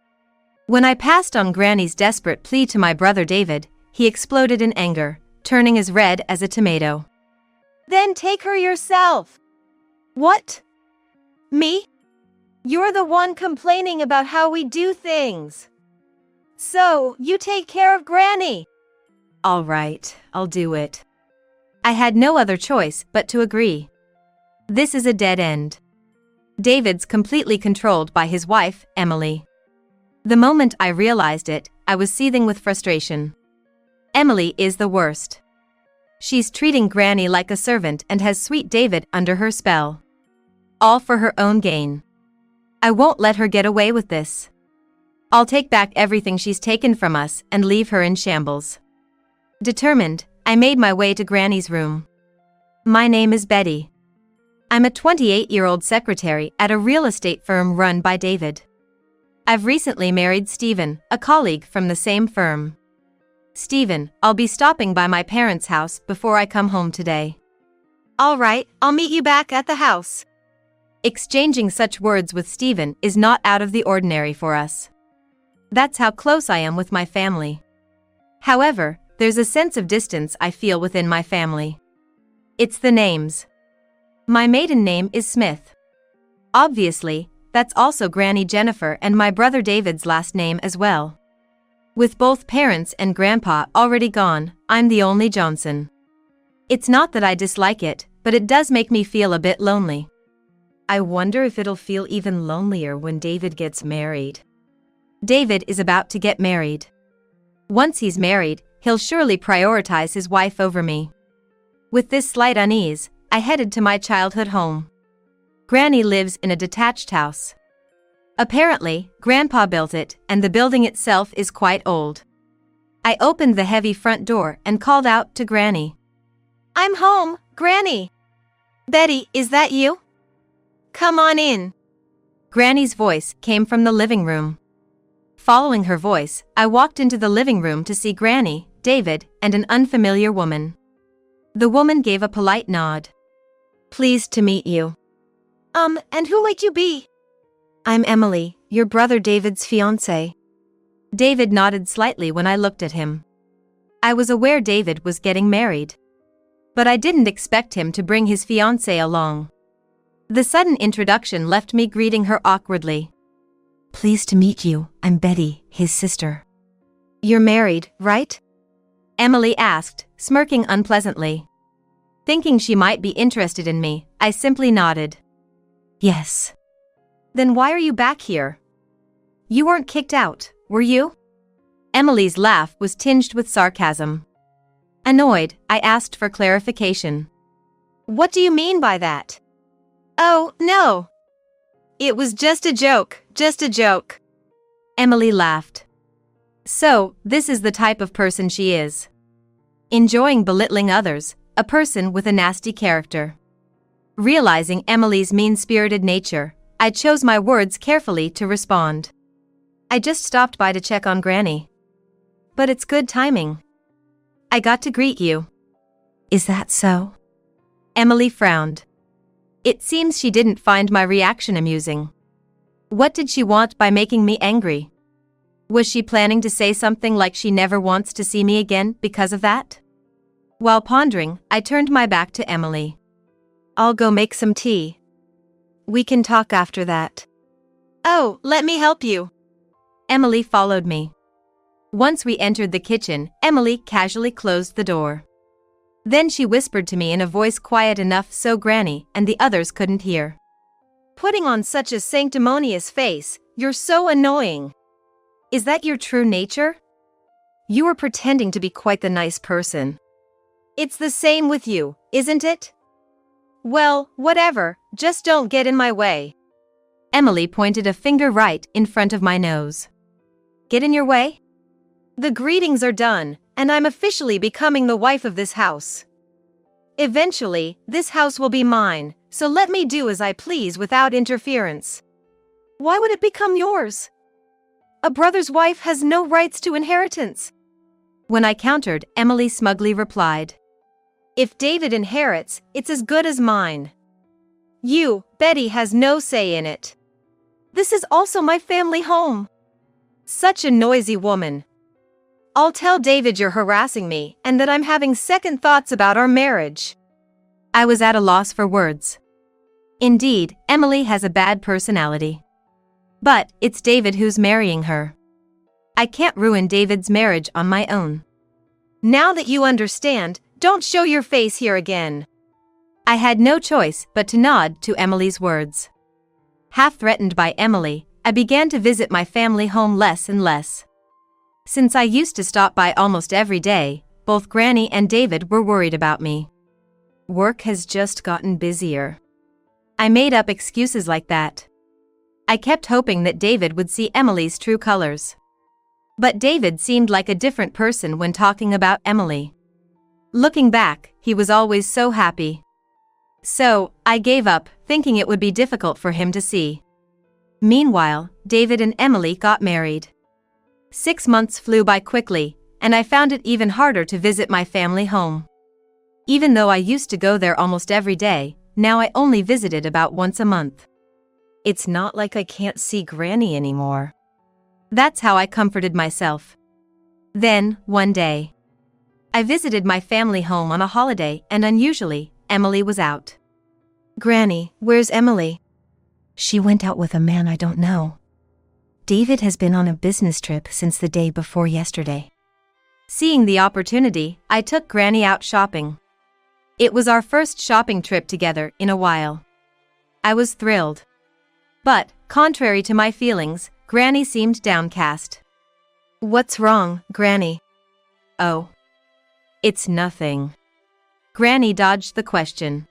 When I passed on Granny's desperate plea to my brother David, he exploded in anger, turning as red as a tomato. Then take her yourself. What? Me? You're the one complaining about how we do things. So, you take care of Granny. All right, I'll do it. I had no other choice but to agree. This is a dead end. David's completely controlled by his wife, Emily. The moment I realized it, I was seething with frustration. Emily is the worst. She's treating Granny like a servant and has sweet David under her spell. All for her own gain. I won't let her get away with this. I'll take back everything she's taken from us and leave her in shambles. Determined, I made my way to Granny's room. My name is Betty. I'm a 28-year-old secretary at a real estate firm run by David. I've recently married Stephen, a colleague from the same firm. Stephen, I'll be stopping by my parents' house before I come home today. All right, I'll meet you back at the house. Exchanging such words with Stephen is not out of the ordinary for us. That's how close I am with my family. However, there's a sense of distance I feel within my family. It's the names. My maiden name is Smith. Obviously, that's also Granny Jennifer and my brother David's last name as well. With both parents and grandpa already gone, I'm the only Johnson. It's not that I dislike it, but it does make me feel a bit lonely. I wonder if it'll feel even lonelier when David gets married. David is about to get married. Once he's married, he'll surely prioritize his wife over me. With this slight unease, I headed to my childhood home. Granny lives in a detached house. Apparently, Grandpa built it, and the building itself is quite old. I opened the heavy front door and called out to Granny. I'm home, Granny. Betty, is that you? Come on in. Granny's voice came from the living room. Following her voice, I walked into the living room to see Granny, David, and an unfamiliar woman. The woman gave a polite nod. Pleased to meet you. And who might you be? I'm Emily, your brother David's fiancée. David nodded slightly when I looked at him. I was aware David was getting married. But I didn't expect him to bring his fiancée along. The sudden introduction left me greeting her awkwardly. Pleased to meet you, I'm Betty, his sister. You're married, right? Emily asked, smirking unpleasantly. Thinking she might be interested in me, I simply nodded. Yes. Then why are you back here? You weren't kicked out, were you? Emily's laugh was tinged with sarcasm. Annoyed, I asked for clarification. What do you mean by that? Oh, no. It was just a joke, just a joke. Emily laughed. So, this is the type of person she is. Enjoying belittling others, a person with a nasty character. Realizing Emily's mean-spirited nature, I chose my words carefully to respond. I just stopped by to check on Granny. But it's good timing. I got to greet you. Is that so? Emily frowned. It seems she didn't find my reaction amusing. What did she want by making me angry? Was she planning to say something like she never wants to see me again because of that? While pondering, I turned my back to Emily. I'll go make some tea. We can talk after that. Oh, let me help you. Emily followed me. Once we entered the kitchen, Emily casually closed the door. Then she whispered to me in a voice quiet enough so Granny and the others couldn't hear. Putting on such a sanctimonious face, you're so annoying. Is that your true nature? You were pretending to be quite the nice person. It's the same with you, isn't it? Well, whatever, just don't get in my way. Emily pointed a finger right in front of my nose. Get in your way? The greetings are done, and I'm officially becoming the wife of this house. Eventually, this house will be mine, so let me do as I please without interference. Why would it become yours? A brother's wife has no rights to inheritance. When I countered, Emily smugly replied. If David inherits, it's as good as mine. You, Betty, has no say in it. This is also my family home. Such a noisy woman. I'll tell David you're harassing me and that I'm having second thoughts about our marriage. I was at a loss for words. Indeed, Emily has a bad personality. But it's David who's marrying her. I can't ruin David's marriage on my own. Now that you understand, don't show your face here again. I had no choice but to nod to Emily's words. Half threatened by Emily, I began to visit my family home less and less. Since I used to stop by almost every day, both Granny and David were worried about me. Work has just gotten busier. I made up excuses like that. I kept hoping that David would see Emily's true colors. But David seemed like a different person when talking about Emily. Looking back, he was always so happy. So, I gave up, thinking it would be difficult for him to see. Meanwhile, David and Emily got married. 6 months flew by quickly, and I found it even harder to visit my family home. Even though I used to go there almost every day, now I only visited about once a month. It's not like I can't see Granny anymore. That's how I comforted myself. Then, one day, I visited my family home on a holiday and unusually, Emily was out. Granny, where's Emily? She went out with a man I don't know. David has been on a business trip since the day before yesterday. Seeing the opportunity, I took Granny out shopping. It was our first shopping trip together in a while. I was thrilled. But, contrary to my feelings, Granny seemed downcast. What's wrong, Granny? Oh. It's nothing. Granny dodged the question.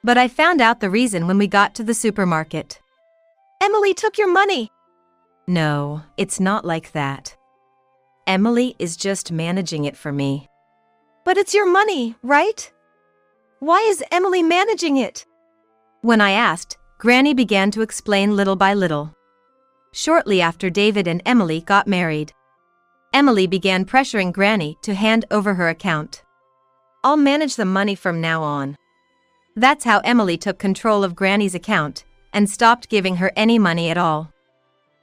But I found out the reason when we got to the supermarket. Emily took your money. No, it's not like that. Emily is just managing it for me. But it's your money, right? Why is Emily managing it? When I asked, Granny began to explain little by little. Shortly after David and Emily got married, Emily began pressuring Granny to hand over her account. I'll manage the money from now on. That's how Emily took control of Granny's account and stopped giving her any money at all.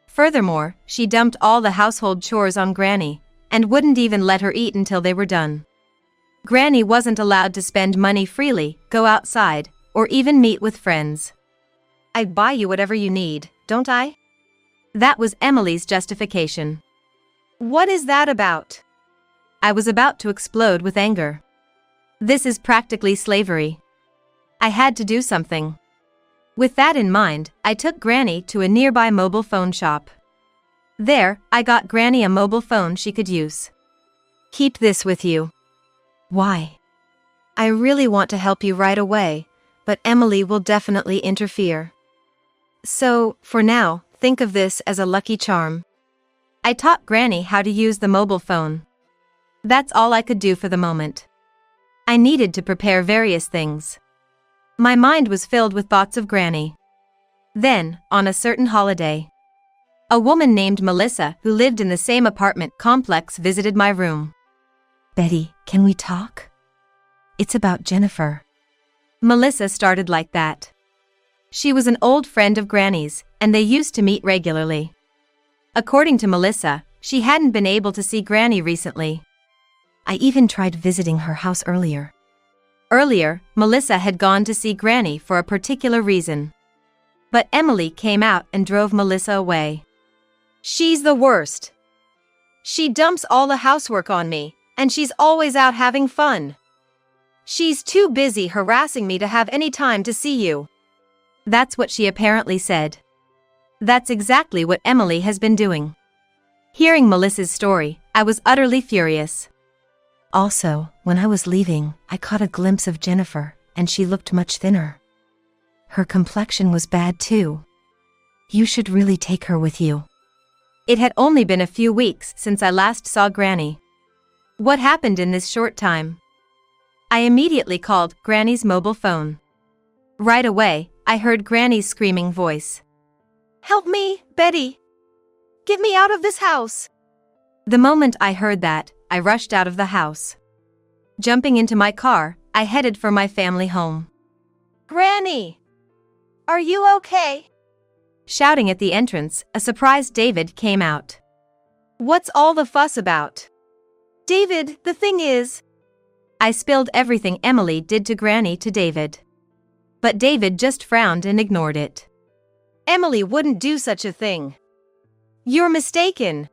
Furthermore, she dumped all the household chores on Granny and wouldn't even let her eat until they were done. Granny wasn't allowed to spend money freely, go outside, or even meet with friends. I buy you whatever you need, don't I? That was Emily's justification. What is that about? I was about to explode with anger. This is practically slavery. I had to do something. With that in mind, I took Granny to a nearby mobile phone shop. There, I got Granny a mobile phone she could use. Keep this with you. Why? I really want to help you right away, but Emily will definitely interfere. So, for now, think of this as a lucky charm. I taught Granny how to use the mobile phone. That's all I could do for the moment. I needed to prepare various things. My mind was filled with thoughts of Granny. Then, on a certain holiday, a woman named Melissa who lived in the same apartment complex visited my room. Betty, can we talk? It's about Jennifer. Melissa started like that. She was an old friend of Granny's, and they used to meet regularly. According to Melissa, she hadn't been able to see Granny recently. I even tried visiting her house earlier. Earlier, Melissa had gone to see Granny for a particular reason. But Emily came out and drove Melissa away. She's the worst. She dumps all the housework on me, and she's always out having fun. She's too busy harassing me to have any time to see you. That's what she apparently said. That's exactly what Emily has been doing. Hearing Melissa's story, I was utterly furious. Also, when I was leaving, I caught a glimpse of Jennifer, and she looked much thinner. Her complexion was bad too. You should really take her with you. It had only been a few weeks since I last saw Granny. What happened in this short time? I immediately called Granny's mobile phone. Right away, I heard Granny's screaming voice. Help me, Betty! Get me out of this house! The moment I heard that, I rushed out of the house. Jumping into my car, I headed for my family home. Granny! Are you okay? Shouting at the entrance, a surprised David came out. What's all the fuss about? David, the thing is… I spilled everything Emily did to Granny to David. But David just frowned and ignored it. Emily wouldn't do such a thing. You're mistaken.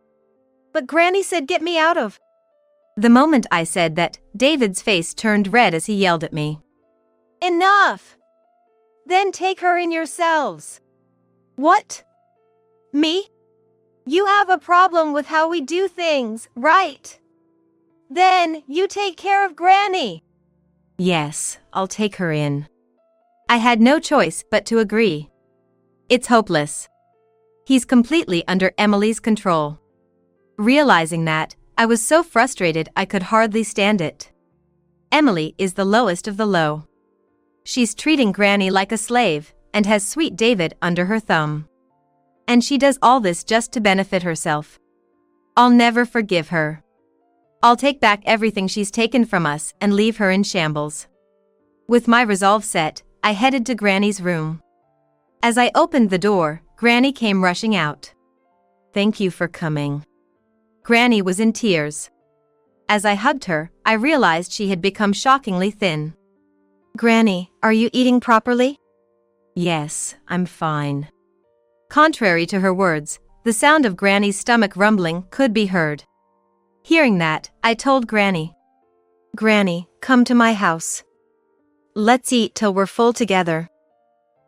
But Granny said get me out of… The moment I said that, David's face turned red as he yelled at me. Enough! Then take her in yourselves. What? Me? You have a problem with how we do things, right? Then you take care of Granny. Yes, I'll take her in. I had no choice but to agree. It's hopeless. He's completely under Emily's control. Realizing that, I was so frustrated I could hardly stand it. Emily is the lowest of the low. She's treating Granny like a slave, and has sweet David under her thumb. And she does all this just to benefit herself. I'll never forgive her. I'll take back everything she's taken from us and leave her in shambles. With my resolve set, I headed to Granny's room. As I opened the door, Granny came rushing out. Thank you for coming. Granny was in tears. As I hugged her, I realized she had become shockingly thin. Granny, are you eating properly? Yes, I'm fine. Contrary to her words, the sound of Granny's stomach rumbling could be heard. Hearing that, I told Granny. Granny, come to my house. Let's eat till we're full together.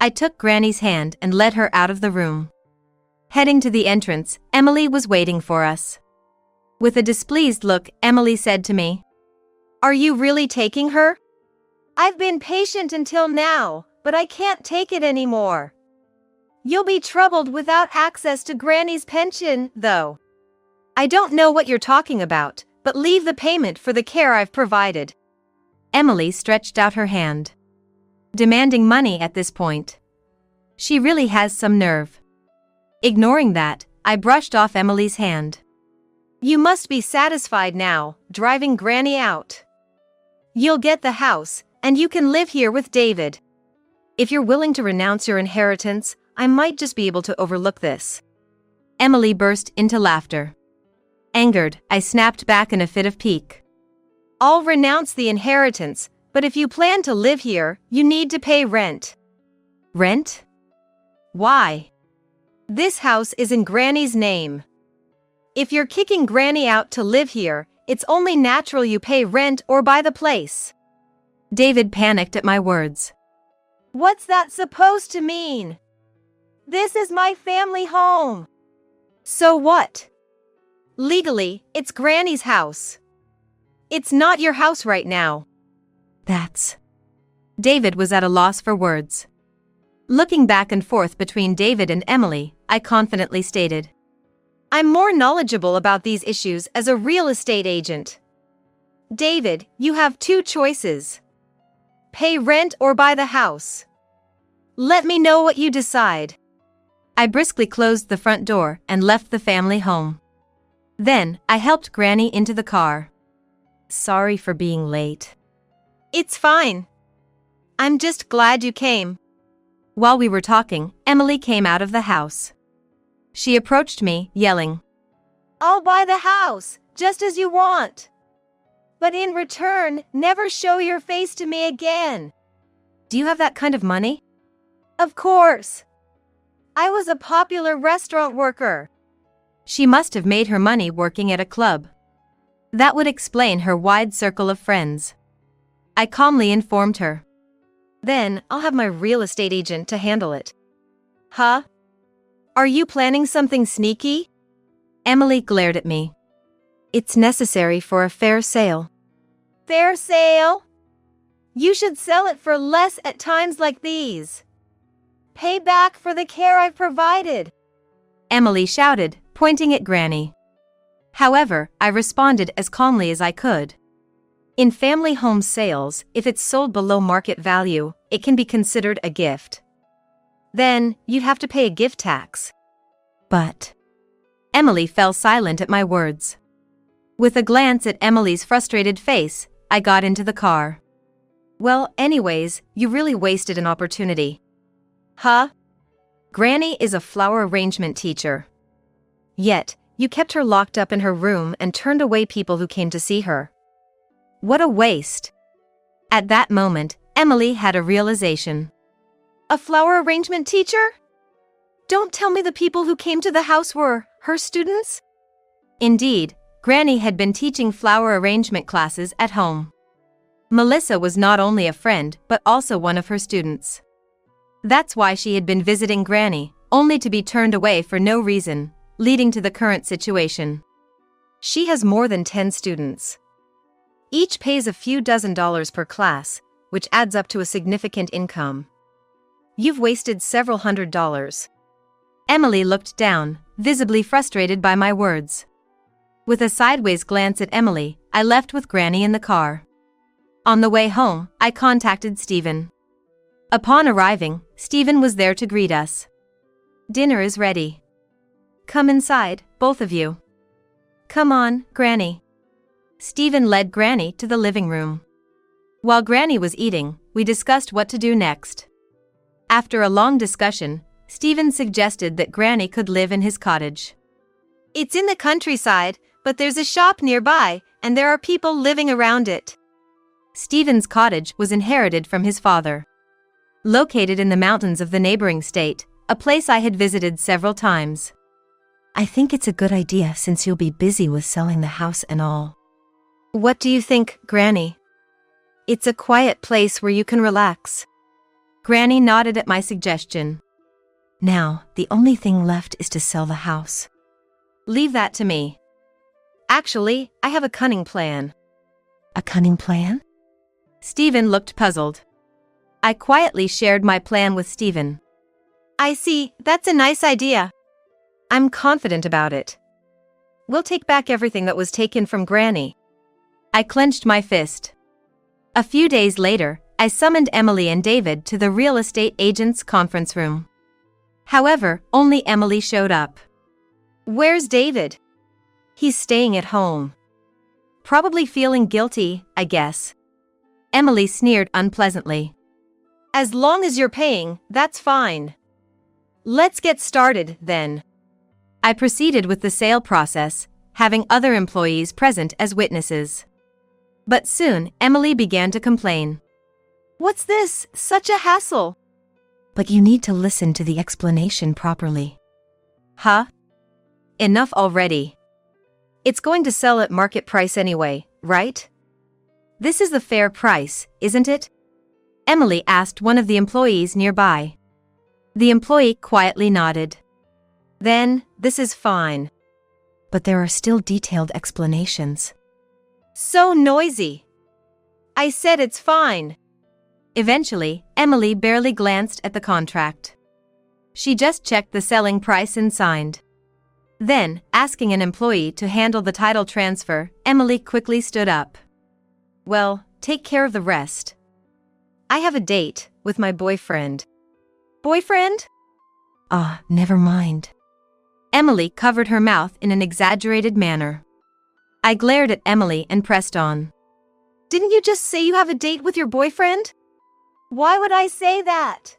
I took Granny's hand and led her out of the room. Heading to the entrance, Emily was waiting for us. With a displeased look, Emily said to me, Are you really taking her? I've been patient until now, but I can't take it anymore. You'll be troubled without access to Granny's pension, though. I don't know what you're talking about, but leave the payment for the care I've provided. Emily stretched out her hand, demanding money at this point. She really has some nerve. Ignoring that, I brushed off Emily's hand. You must be satisfied now, driving Granny out. You'll get the house, and you can live here with David. If you're willing to renounce your inheritance, I might just be able to overlook this. Emily burst into laughter. Angered, I snapped back in a fit of pique. I'll renounce the inheritance, but if you plan to live here, you need to pay rent. Rent? Why? This house is in Granny's name. If you're kicking Granny out to live here, it's only natural you pay rent or buy the place. David panicked at my words. What's that supposed to mean? This is my family home. So what? Legally, it's Granny's house. It's not your house right now. That's… David was at a loss for words. Looking back and forth between David and Emily, I confidently stated, I'm more knowledgeable about these issues as a real estate agent. David, you have two choices. Pay rent or buy the house. Let me know what you decide. I briskly closed the front door and left the family home. Then, I helped Granny into the car. Sorry for being late. It's fine. I'm just glad you came. While we were talking, Emily came out of the house. She approached me, yelling, I'll buy the house, just as you want. But in return, never show your face to me again. Do you have that kind of money? Of course. I was a popular restaurant worker. She must have made her money working at a club. That would explain her wide circle of friends. I calmly informed her. Then, I'll have my real estate agent to handle it. Huh? Are you planning something sneaky? Emily glared at me. It's necessary for a fair sale. Fair sale? You should sell it for less at times like these. Pay back for the care I've provided. Emily shouted, pointing at Granny. However, I responded as calmly as I could. In family home sales, if it's sold below market value, it can be considered a gift. Then, you'd have to pay a gift tax. But… Emily fell silent at my words. With a glance at Emily's frustrated face, I got into the car. Well, anyways, you really wasted an opportunity. Huh? Granny is a flower arrangement teacher. Yet, you kept her locked up in her room and turned away people who came to see her. What a waste. At that moment, Emily had a realization. A flower arrangement teacher? Don't tell me the people who came to the house were her students? Indeed, Granny had been teaching flower arrangement classes at home. Melissa was not only a friend but also one of her students. That's why she had been visiting Granny, only to be turned away for no reason, leading to the current situation. She has more than 10 students. Each pays a few dozen per class, which adds up to a significant income. You've wasted several $100s. Emily looked down, visibly frustrated by my words. With a sideways glance at Emily, I left with Granny in the car. On the way home, I contacted Stephen. Upon arriving, Stephen was there to greet us. Dinner is ready. Come inside, both of you. Come on, Granny. Stephen led Granny to the living room. While Granny was eating, we discussed what to do next. After a long discussion, Stephen suggested that Granny could live in his cottage. It's in the countryside, but there's a shop nearby, and there are people living around it. Stephen's cottage was inherited from his father. Located in the mountains of the neighboring state, a place I had visited several times. I think it's a good idea since you'll be busy with selling the house and all. What do you think, Granny? It's a quiet place where you can relax. Granny nodded at my suggestion. Now, the only thing left is to sell the house. Leave that to me. Actually, I have a cunning plan. A cunning plan? Stephen looked puzzled. I quietly shared my plan with Stephen. I see, that's a nice idea. I'm confident about it. We'll take back everything that was taken from Granny. I clenched my fist. A few days later, I summoned Emily and David to the real estate agent's conference room. However, only Emily showed up. Where's David? He's staying at home. Probably feeling guilty, I guess. Emily sneered unpleasantly. As long as you're paying, that's fine. Let's get started, then. I proceeded with the sale process, having other employees present as witnesses. But soon, Emily began to complain. What's this? Such a hassle. But you need to listen to the explanation properly. Huh? Enough already. It's going to sell at market price anyway, right? This is the fair price, isn't it? Emily asked one of the employees nearby. The employee quietly nodded. Then, this is fine. But there are still detailed explanations. So noisy. I said it's fine. Eventually, Emily barely glanced at the contract. She just checked the selling price and signed. Then, asking an employee to handle the title transfer, Emily quickly stood up. Well, take care of the rest. I have a date with my boyfriend. Boyfriend? Ah, never mind. Emily covered her mouth in an exaggerated manner. I glared at Emily and pressed on. Didn't you just say you have a date with your boyfriend? Why would I say that?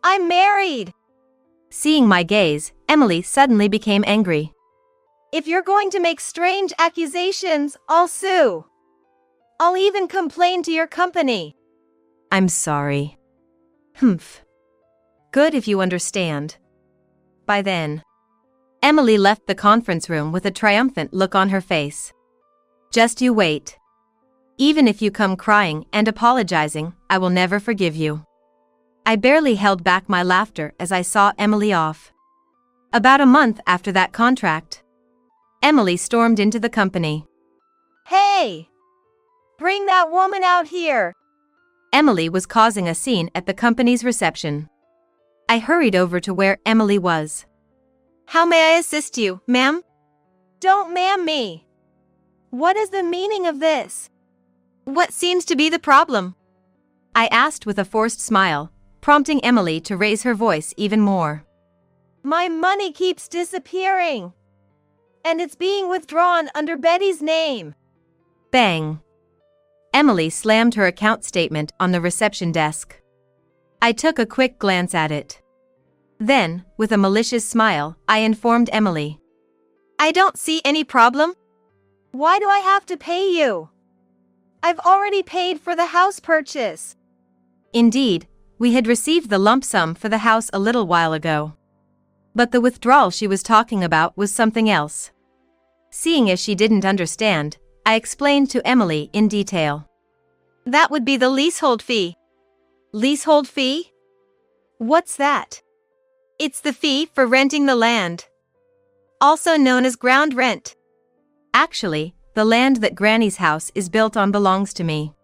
I'm married. Seeing my gaze, Emily suddenly became angry. If you're going to make strange accusations, I'll sue. I'll even complain to your company. I'm sorry. Humph. Good if you understand. By then. Emily left the conference room with a triumphant look on her face. Just you wait. Even if you come crying and apologizing, I will never forgive you. I barely held back my laughter as I saw Emily off. About a month after that contract, Emily stormed into the company. Hey! Bring that woman out here! Emily was causing a scene at the company's reception. I hurried over to where Emily was. How may I assist you, ma'am? Don't ma'am me. What is the meaning of this? What seems to be the problem? I asked with a forced smile, prompting Emily to raise her voice even more. My money keeps disappearing. And it's being withdrawn under Betty's name. Bang. Emily slammed her account statement on the reception desk. I took a quick glance at it. Then, with a malicious smile, I informed Emily. I don't see any problem. Why do I have to pay you? I've already paid for the house purchase. Indeed, we had received the lump sum for the house a little while ago. But the withdrawal she was talking about was something else. Seeing as she didn't understand, I explained to Emily in detail. That would be the leasehold fee. Leasehold fee? What's that? It's the fee for renting the land, also known as ground rent. Actually, the land that Granny's house is built on belongs to me.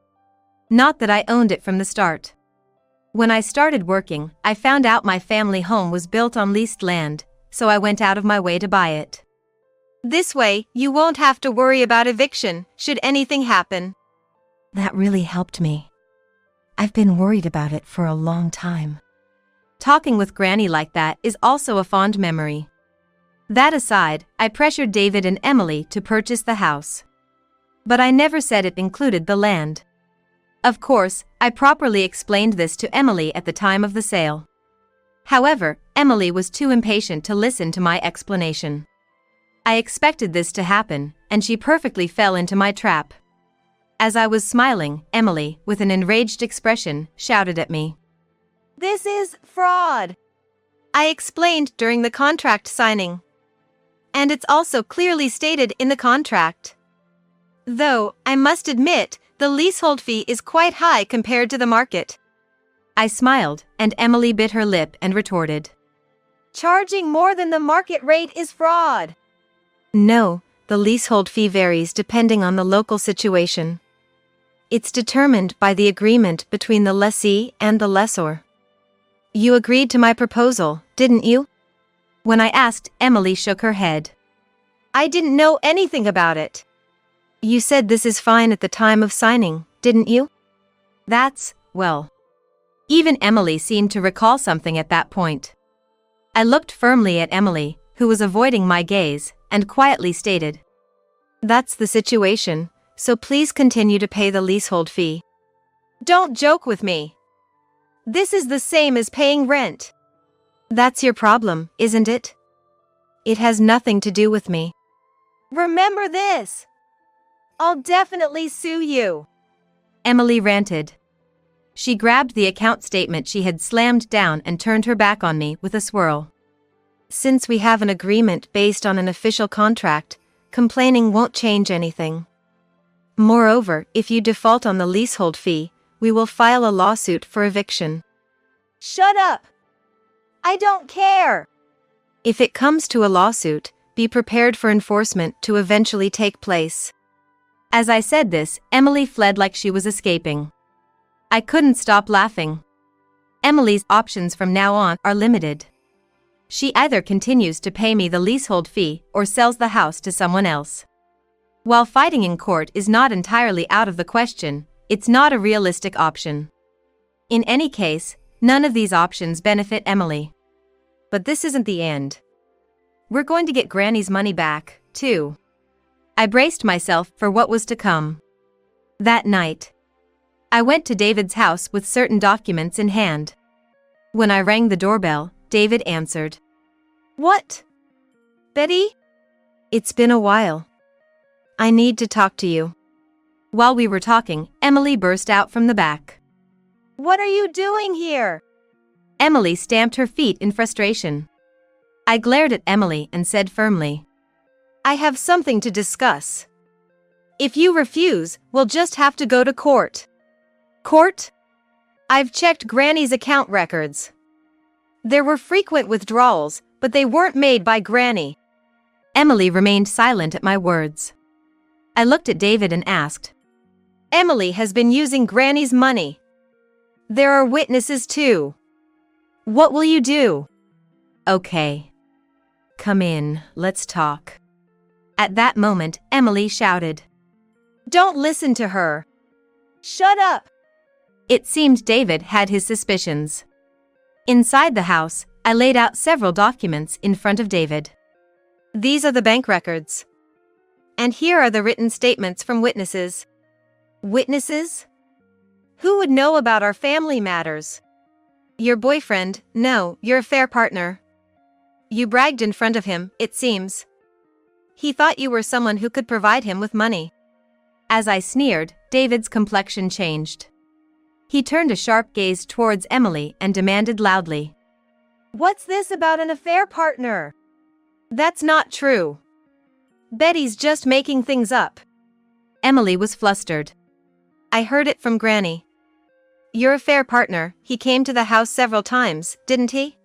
Not that I owned it from the start. When I started working, I found out my family home was built on leased land, so I went out of my way to buy it. This way, you won't have to worry about eviction, should anything happen. That really helped me. I've been worried about it for a long time. Talking with Granny like that is also a fond memory. That aside, I pressured David and Emily to purchase the house. But I never said it included the land. Of course, I properly explained this to Emily at the time of the sale. However, Emily was too impatient to listen to my explanation. I expected this to happen, and she perfectly fell into my trap. As I was smiling, Emily, with an enraged expression, shouted at me. This is fraud. I explained during the contract signing. And it's also clearly stated in the contract. Though, I must admit, the leasehold fee is quite high compared to the market. I smiled, and Emily bit her lip and retorted. Charging more than the market rate is fraud. No, the leasehold fee varies depending on the local situation. It's determined by the agreement between the lessee and the lessor. You agreed to my proposal, didn't you? When I asked, Emily shook her head. I didn't know anything about it. You said this is fine at the time of signing, didn't you? That's, well. Even Emily seemed to recall something at that point. I looked firmly at Emily, who was avoiding my gaze, and quietly stated. That's the situation, so please continue to pay the leasehold fee. Don't joke with me. This is the same as paying rent. That's your problem, isn't it? It has nothing to do with me. Remember this. I'll definitely sue you. Emily ranted. She grabbed the account statement she had slammed down and turned her back on me with a swirl. Since we have an agreement based on an official contract, complaining won't change anything. Moreover, if you default on the leasehold fee, we will file a lawsuit for eviction. Shut up! I don't care! If it comes to a lawsuit, be prepared for enforcement to eventually take place. As I said this, Emily fled like she was escaping. I couldn't stop laughing. Emily's options from now on are limited. She either continues to pay me the leasehold fee or sells the house to someone else. While fighting in court is not entirely out of the question, it's not a realistic option. In any case, none of these options benefit Emily. But this isn't the end. We're going to get Granny's money back, too. I braced myself for what was to come. That night, I went to David's house with certain documents in hand. When I rang the doorbell, David answered. What? Betty? It's been a while. I need to talk to you. While we were talking, Emily burst out from the back. What are you doing here? Emily stamped her feet in frustration. I glared at Emily and said firmly. I have something to discuss. If you refuse, we'll just have to go to court. Court? I've checked Granny's account records. There were frequent withdrawals, but they weren't made by Granny. Emily remained silent at my words. I looked at David and asked. Emily has been using Granny's money. There are witnesses too. What will you do? Okay. Come in, let's talk. At that moment, Emily shouted. Don't listen to her. Shut up. It seemed David had his suspicions. Inside the house, I laid out several documents in front of David. These are the bank records. And here are the written statements from witnesses. Witnesses? Who would know about our family matters? Your boyfriend? No, your affair partner. You bragged in front of him, it seems. He thought you were someone who could provide him with money. As I sneered, David's complexion changed. He turned a sharp gaze towards Emily and demanded loudly, What's this about an affair partner? That's not true. Betty's just making things up. Emily was flustered. I heard it from Granny. Your affair partner, he came to the house several times, didn't he?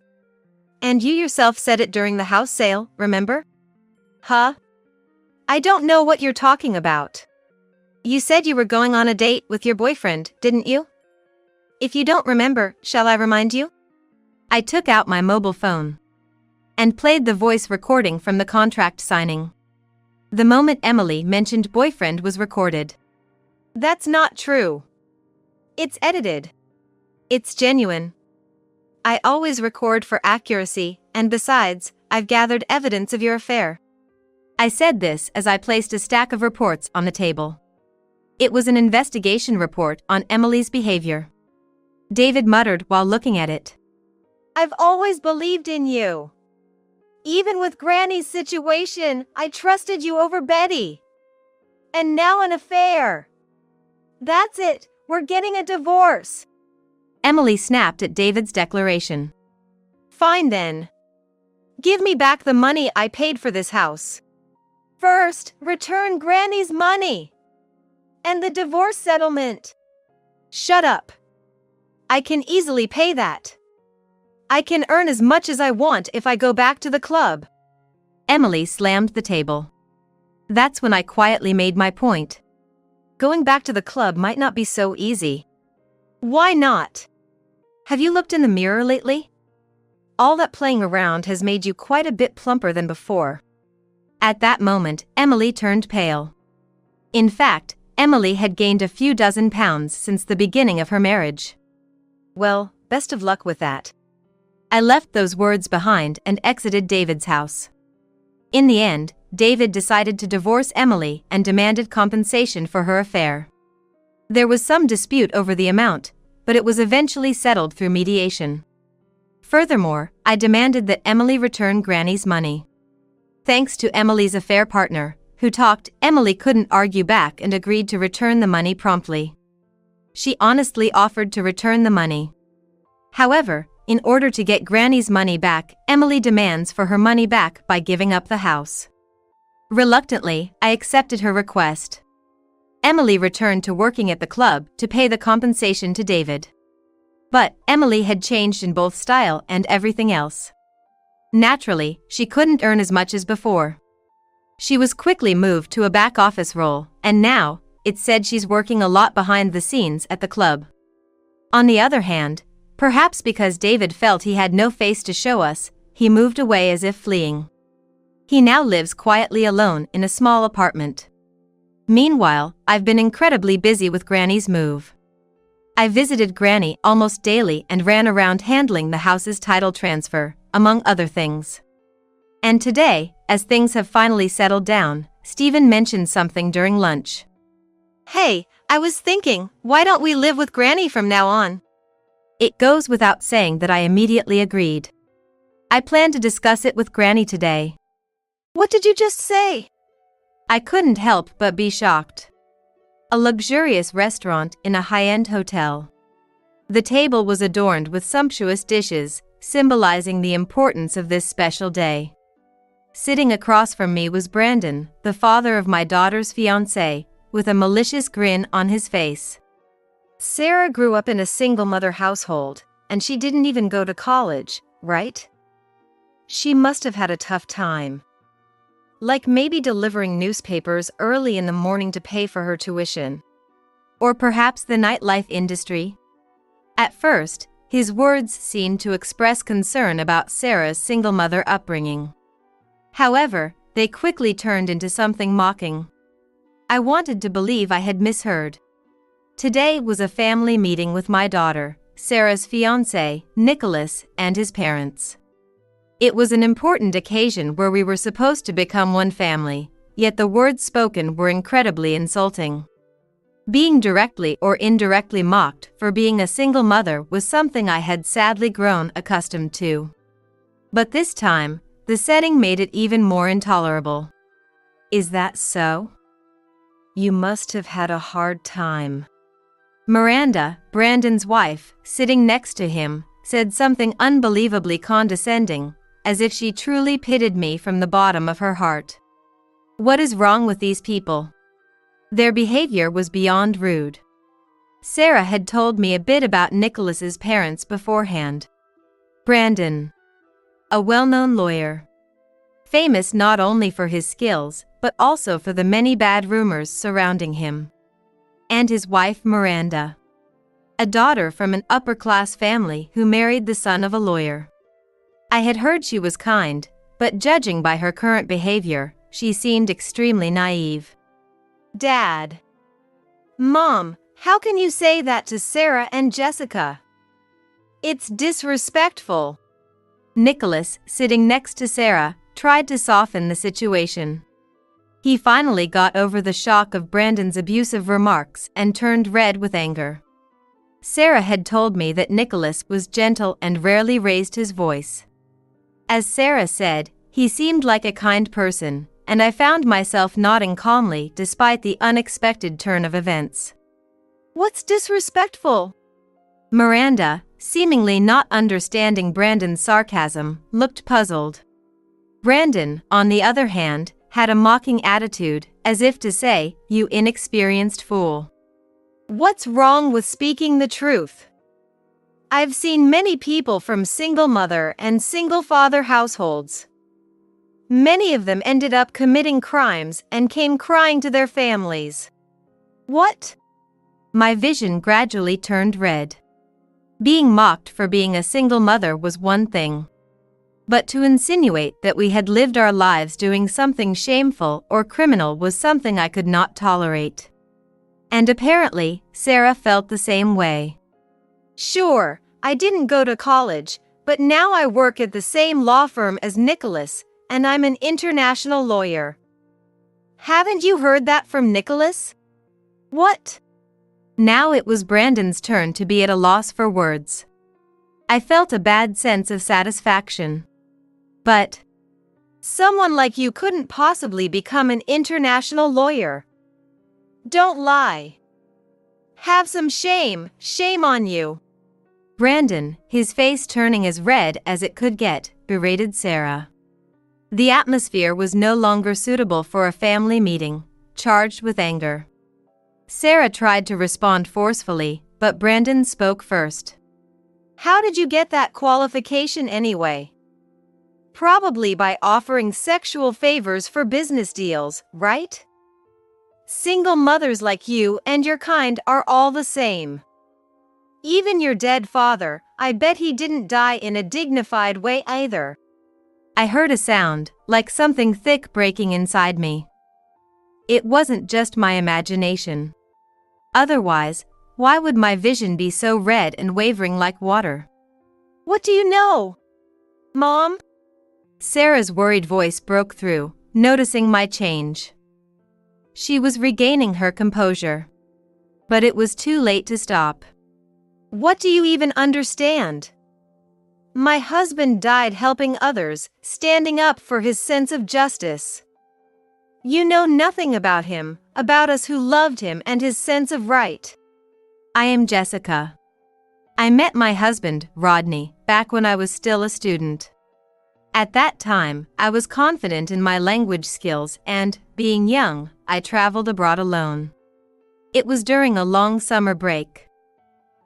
And you yourself said it during the house sale, remember? Huh? I don't know what you're talking about. You said you were going on a date with your boyfriend, didn't you? If you don't remember, shall I remind you? I took out my mobile phone and played the voice recording from the contract signing. The moment Emily mentioned boyfriend was recorded. That's not true. It's edited. It's genuine. I always record for accuracy, and besides, I've gathered evidence of your affair. I said this as I placed a stack of reports on the table. It was an investigation report on Emily's behavior. David muttered while looking at it. I've always believed in you. Even with Granny's situation, I trusted you over Betty. And now an affair. That's it, we're getting a divorce. Emily snapped at David's declaration. Fine then. Give me back the money I paid for this house. First, return Granny's money. And the divorce settlement. Shut up. I can easily pay that. I can earn as much as I want if I go back to the club. Emily slammed the table. That's when I quietly made my point. Going back to the club might not be so easy. Why not? Have you looked in the mirror lately? All that playing around has made you quite a bit plumper than before. At that moment, Emily turned pale. In fact, Emily had gained a few dozen pounds since the beginning of her marriage. Well, best of luck with that. I left those words behind and exited David's house. In the end, David decided to divorce Emily and demanded compensation for her affair. There was some dispute over the amount, but it was eventually settled through mediation. Furthermore, I demanded that Emily return Granny's money. Thanks to Emily's affair partner, who talked, Emily couldn't argue back and agreed to return the money promptly. She honestly offered to return the money. However, in order to get Granny's money back, Emily demands for her money back by giving up the house. Reluctantly, I accepted her request. Emily returned to working at the club to pay the compensation to David. But Emily had changed in both style and everything else. Naturally, she couldn't earn as much as before. She was quickly moved to a back office role, and now, it's said she's working a lot behind the scenes at the club. On the other hand, perhaps because David felt he had no face to show us, he moved away as if fleeing. He now lives quietly alone in a small apartment. Meanwhile, I've been incredibly busy with Granny's move. I visited Granny almost daily and ran around handling the house's title transfer, among other things. And today, as things have finally settled down, Stephen mentioned something during lunch. Hey, I was thinking, why don't we live with Granny from now on? It goes without saying that I immediately agreed. I plan to discuss it with Granny today. What did you just say? I couldn't help but be shocked. A luxurious restaurant in a high-end hotel. The table was adorned with sumptuous dishes, symbolizing the importance of this special day. Sitting across from me was Brandon, the father of my daughter's fiancé, with a malicious grin on his face. Sarah grew up in a single-mother household, and she didn't even go to college, right? She must have had a tough time. Like maybe delivering newspapers early in the morning to pay for her tuition. Or perhaps the nightlife industry. At first, his words seemed to express concern about Sarah's single-mother upbringing. However, they quickly turned into something mocking. I wanted to believe I had misheard. Today was a family meeting with my daughter, Sarah's fiancé, Nicholas, and his parents. It was an important occasion where we were supposed to become one family, yet the words spoken were incredibly insulting. Being directly or indirectly mocked for being a single mother was something I had sadly grown accustomed to. But this time, the setting made it even more intolerable. Is that so? You must have had a hard time. Miranda, Brandon's wife, sitting next to him, said something unbelievably condescending, as if she truly pitied me from the bottom of her heart. What is wrong with these people? Their behavior was beyond rude. Sarah had told me a bit about Nicholas's parents beforehand. Brandon, a well-known lawyer, famous not only for his skills, but also for the many bad rumors surrounding him. And his wife Miranda, a daughter from an upper-class family who married the son of a lawyer. I had heard she was kind, but judging by her current behavior, she seemed extremely naive. Dad. Mom, how can you say that to Sarah and Jessica? It's disrespectful. Nicholas, sitting next to Sarah, tried to soften the situation. He finally got over the shock of Brandon's abusive remarks and turned red with anger. Sarah had told me that Nicholas was gentle and rarely raised his voice. As Sarah said, he seemed like a kind person, and I found myself nodding calmly despite the unexpected turn of events. What's disrespectful? Miranda, seemingly not understanding Brandon's sarcasm, looked puzzled. Brandon, on the other hand, had a mocking attitude, as if to say, "You inexperienced fool. What's wrong with speaking the truth? I've seen many people from single mother and single father households. Many of them ended up committing crimes and came crying to their families. What?" My vision gradually turned red. Being mocked for being a single mother was one thing. But to insinuate that we had lived our lives doing something shameful or criminal was something I could not tolerate. And apparently, Sarah felt the same way. Sure, I didn't go to college, but now I work at the same law firm as Nicholas, and I'm an international lawyer. Haven't you heard that from Nicholas? What? Now it was Brandon's turn to be at a loss for words. I felt a bad sense of satisfaction. But someone like you couldn't possibly become an international lawyer. Don't lie. Have some shame, shame on you. Brandon, his face turning as red as it could get, berated Sarah. The atmosphere was no longer suitable for a family meeting, charged with anger. Sarah tried to respond forcefully, but Brandon spoke first. How did you get that qualification anyway? Probably by offering sexual favors for business deals, right? Single mothers like you and your kind are all the same. Even your dead father, I bet he didn't die in a dignified way either. I heard a sound, like something thick breaking inside me. It wasn't just my imagination. Otherwise, why would my vision be so red and wavering like water? What do you know? Mom? Sarah's worried voice broke through, noticing my change. She was regaining her composure. But it was too late to stop. What do you even understand? My husband died helping others, standing up for his sense of justice. You know nothing about him, about us who loved him and his sense of right. I am Jessica. I met my husband, Rodney, back when I was still a student. At that time, I was confident in my language skills and, being young, I traveled abroad alone. It was during a long summer break.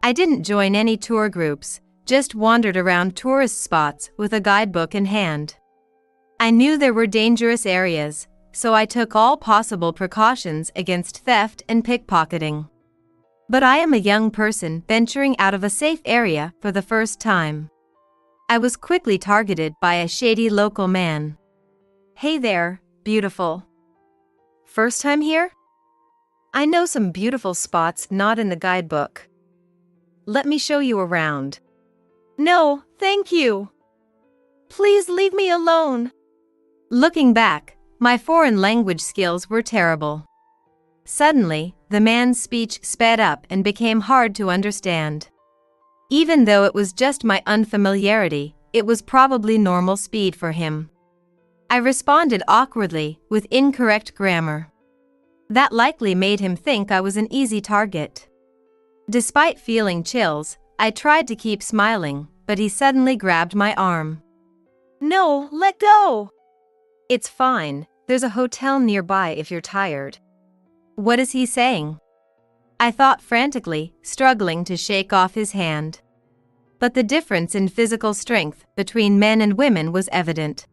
I didn't join any tour groups, just wandered around tourist spots with a guidebook in hand. I knew there were dangerous areas, so I took all possible precautions against theft and pickpocketing. But I am a young person venturing out of a safe area for the first time. I was quickly targeted by a shady local man. "Hey there, beautiful. First time here? I know some beautiful spots not in the guidebook. Let me show you around." No, thank you. Please leave me alone. Looking back, my foreign language skills were terrible. Suddenly, the man's speech sped up and became hard to understand. Even though it was just my unfamiliarity, it was probably normal speed for him. I responded awkwardly, with incorrect grammar. That likely made him think I was an easy target. Despite feeling chills, I tried to keep smiling, but he suddenly grabbed my arm. No, let go! It's fine, there's a hotel nearby if you're tired. What is he saying? I thought frantically, struggling to shake off his hand. But the difference in physical strength between men and women was evident.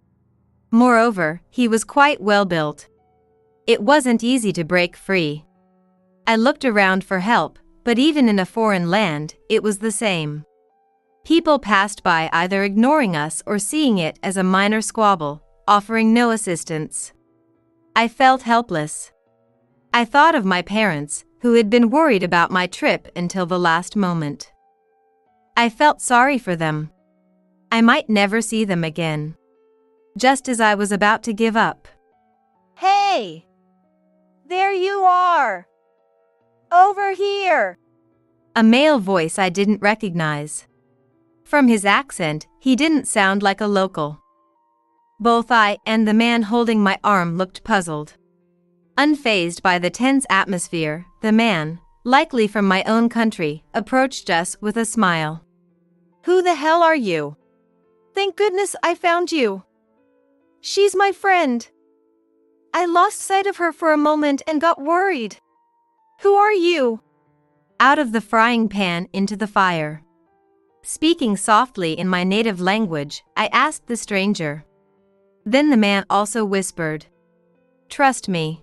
Moreover, he was quite well built. It wasn't easy to break free. I looked around for help, but even in a foreign land, it was the same. People passed by either ignoring us or seeing it as a minor squabble, offering no assistance. I felt helpless. I thought of my parents, who had been worried about my trip until the last moment. I felt sorry for them. I might never see them again. Just as I was about to give up. Hey! There you are! Over here! A male voice I didn't recognize. From his accent, he didn't sound like a local. Both I and the man holding my arm looked puzzled. Unfazed by the tense atmosphere, the man, likely from my own country, approached us with a smile. Who the hell are you? Thank goodness I found you. She's my friend. I lost sight of her for a moment and got worried. Who are you? Out of the frying pan into the fire. Speaking softly in my native language, I asked the stranger. Then the man also whispered. Trust me.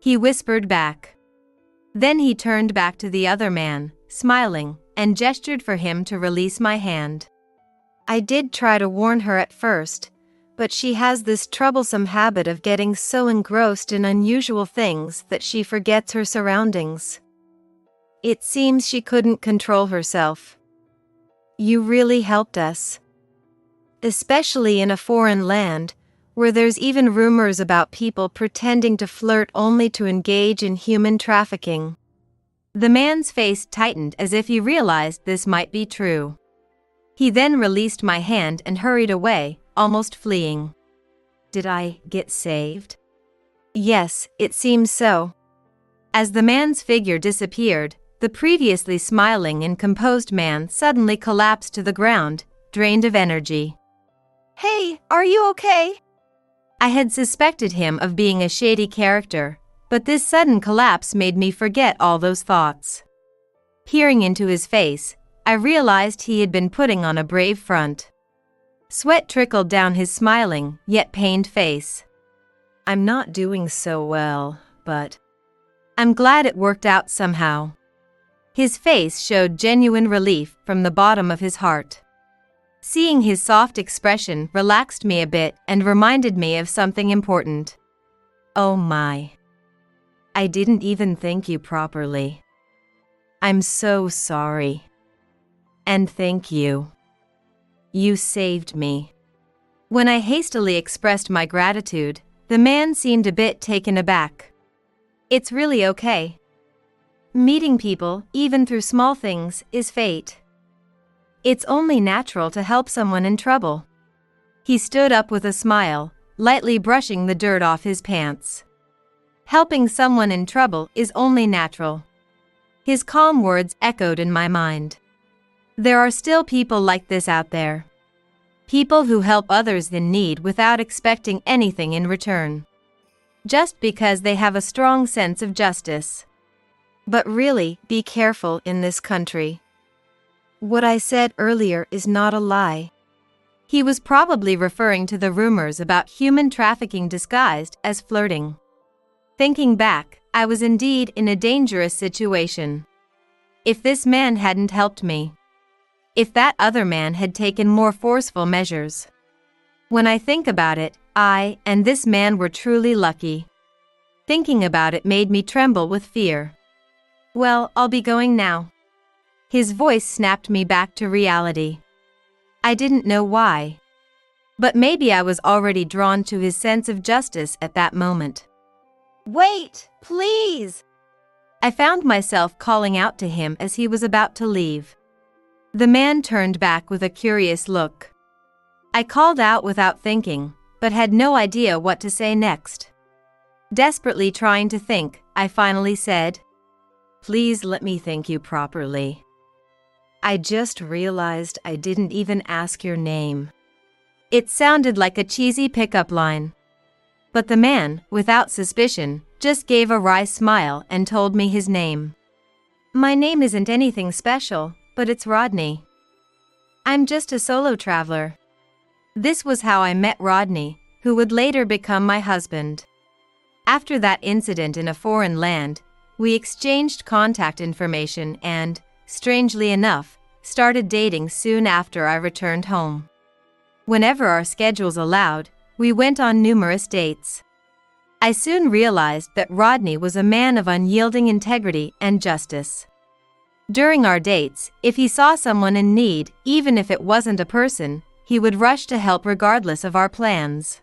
He whispered back. Then he turned back to the other man, smiling, and gestured for him to release my hand. I did try to warn her at first, but she has this troublesome habit of getting so engrossed in unusual things that she forgets her surroundings. It seems she couldn't control herself. You really helped us. Especially in a foreign land, where there's even rumors about people pretending to flirt only to engage in human trafficking. The man's face tightened as if he realized this might be true. He then released my hand and hurried away, almost fleeing. Did I get saved? Yes, it seems so. As the man's figure disappeared, the previously smiling and composed man suddenly collapsed to the ground, drained of energy. Hey, are you okay? I had suspected him of being a shady character, but this sudden collapse made me forget all those thoughts. Peering into his face, I realized he had been putting on a brave front. Sweat trickled down his smiling, yet pained face. I'm not doing so well, but I'm glad it worked out somehow. His face showed genuine relief from the bottom of his heart. Seeing his soft expression relaxed me a bit and reminded me of something important. Oh my. I didn't even thank you properly. I'm so sorry. And thank you. You saved me. When I hastily expressed my gratitude, the man seemed a bit taken aback. It's really okay. Meeting people, even through small things, is fate. It's only natural to help someone in trouble. He stood up with a smile, lightly brushing the dirt off his pants. Helping someone in trouble is only natural. His calm words echoed in my mind. There are still people like this out there. People who help others in need without expecting anything in return. Just because they have a strong sense of justice. But really, be careful in this country. What I said earlier is not a lie. He was probably referring to the rumors about human trafficking disguised as flirting. Thinking back, I was indeed in a dangerous situation. If this man hadn't helped me. If that other man had taken more forceful measures. When I think about it, I and this man were truly lucky. Thinking about it made me tremble with fear. Well, I'll be going now. His voice snapped me back to reality. I didn't know why. But maybe I was already drawn to his sense of justice at that moment. Wait, please! I found myself calling out to him as he was about to leave. The man turned back with a curious look. I called out without thinking, but had no idea what to say next. Desperately trying to think, I finally said, "Please let me thank you properly. I just realized I didn't even ask your name." It sounded like a cheesy pickup line. But the man, without suspicion, just gave a wry smile and told me his name. "My name isn't anything special, but it's Rodney. I'm just a solo traveler." This was how I met Rodney, who would later become my husband. After that incident in a foreign land, we exchanged contact information and, strangely enough, started dating soon after I returned home. Whenever our schedules allowed, we went on numerous dates. I soon realized that Rodney was a man of unyielding integrity and justice. During our dates, if he saw someone in need, even if it wasn't a person, he would rush to help regardless of our plans.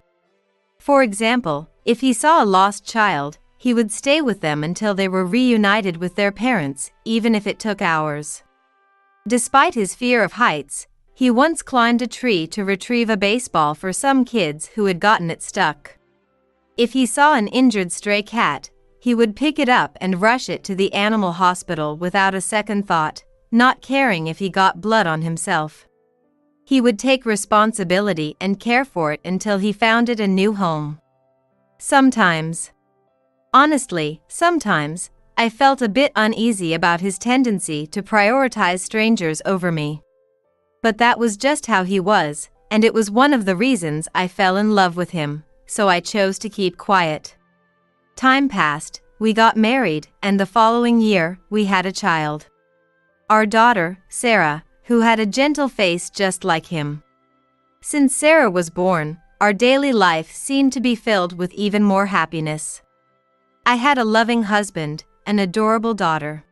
For example, if he saw a lost child, he would stay with them until they were reunited with their parents, even if it took hours. Despite his fear of heights, he once climbed a tree to retrieve a baseball for some kids who had gotten it stuck. If he saw an injured stray cat, he would pick it up and rush it to the animal hospital without a second thought, not caring if he got blood on himself. He would take responsibility and care for it until he found it a new home. Honestly, sometimes, I felt a bit uneasy about his tendency to prioritize strangers over me. But that was just how he was, and it was one of the reasons I fell in love with him, so I chose to keep quiet. Time passed, we got married, and the following year, we had a child. Our daughter, Sarah, who had a gentle face just like him. Since Sarah was born, our daily life seemed to be filled with even more happiness. I had a loving husband, an adorable daughter.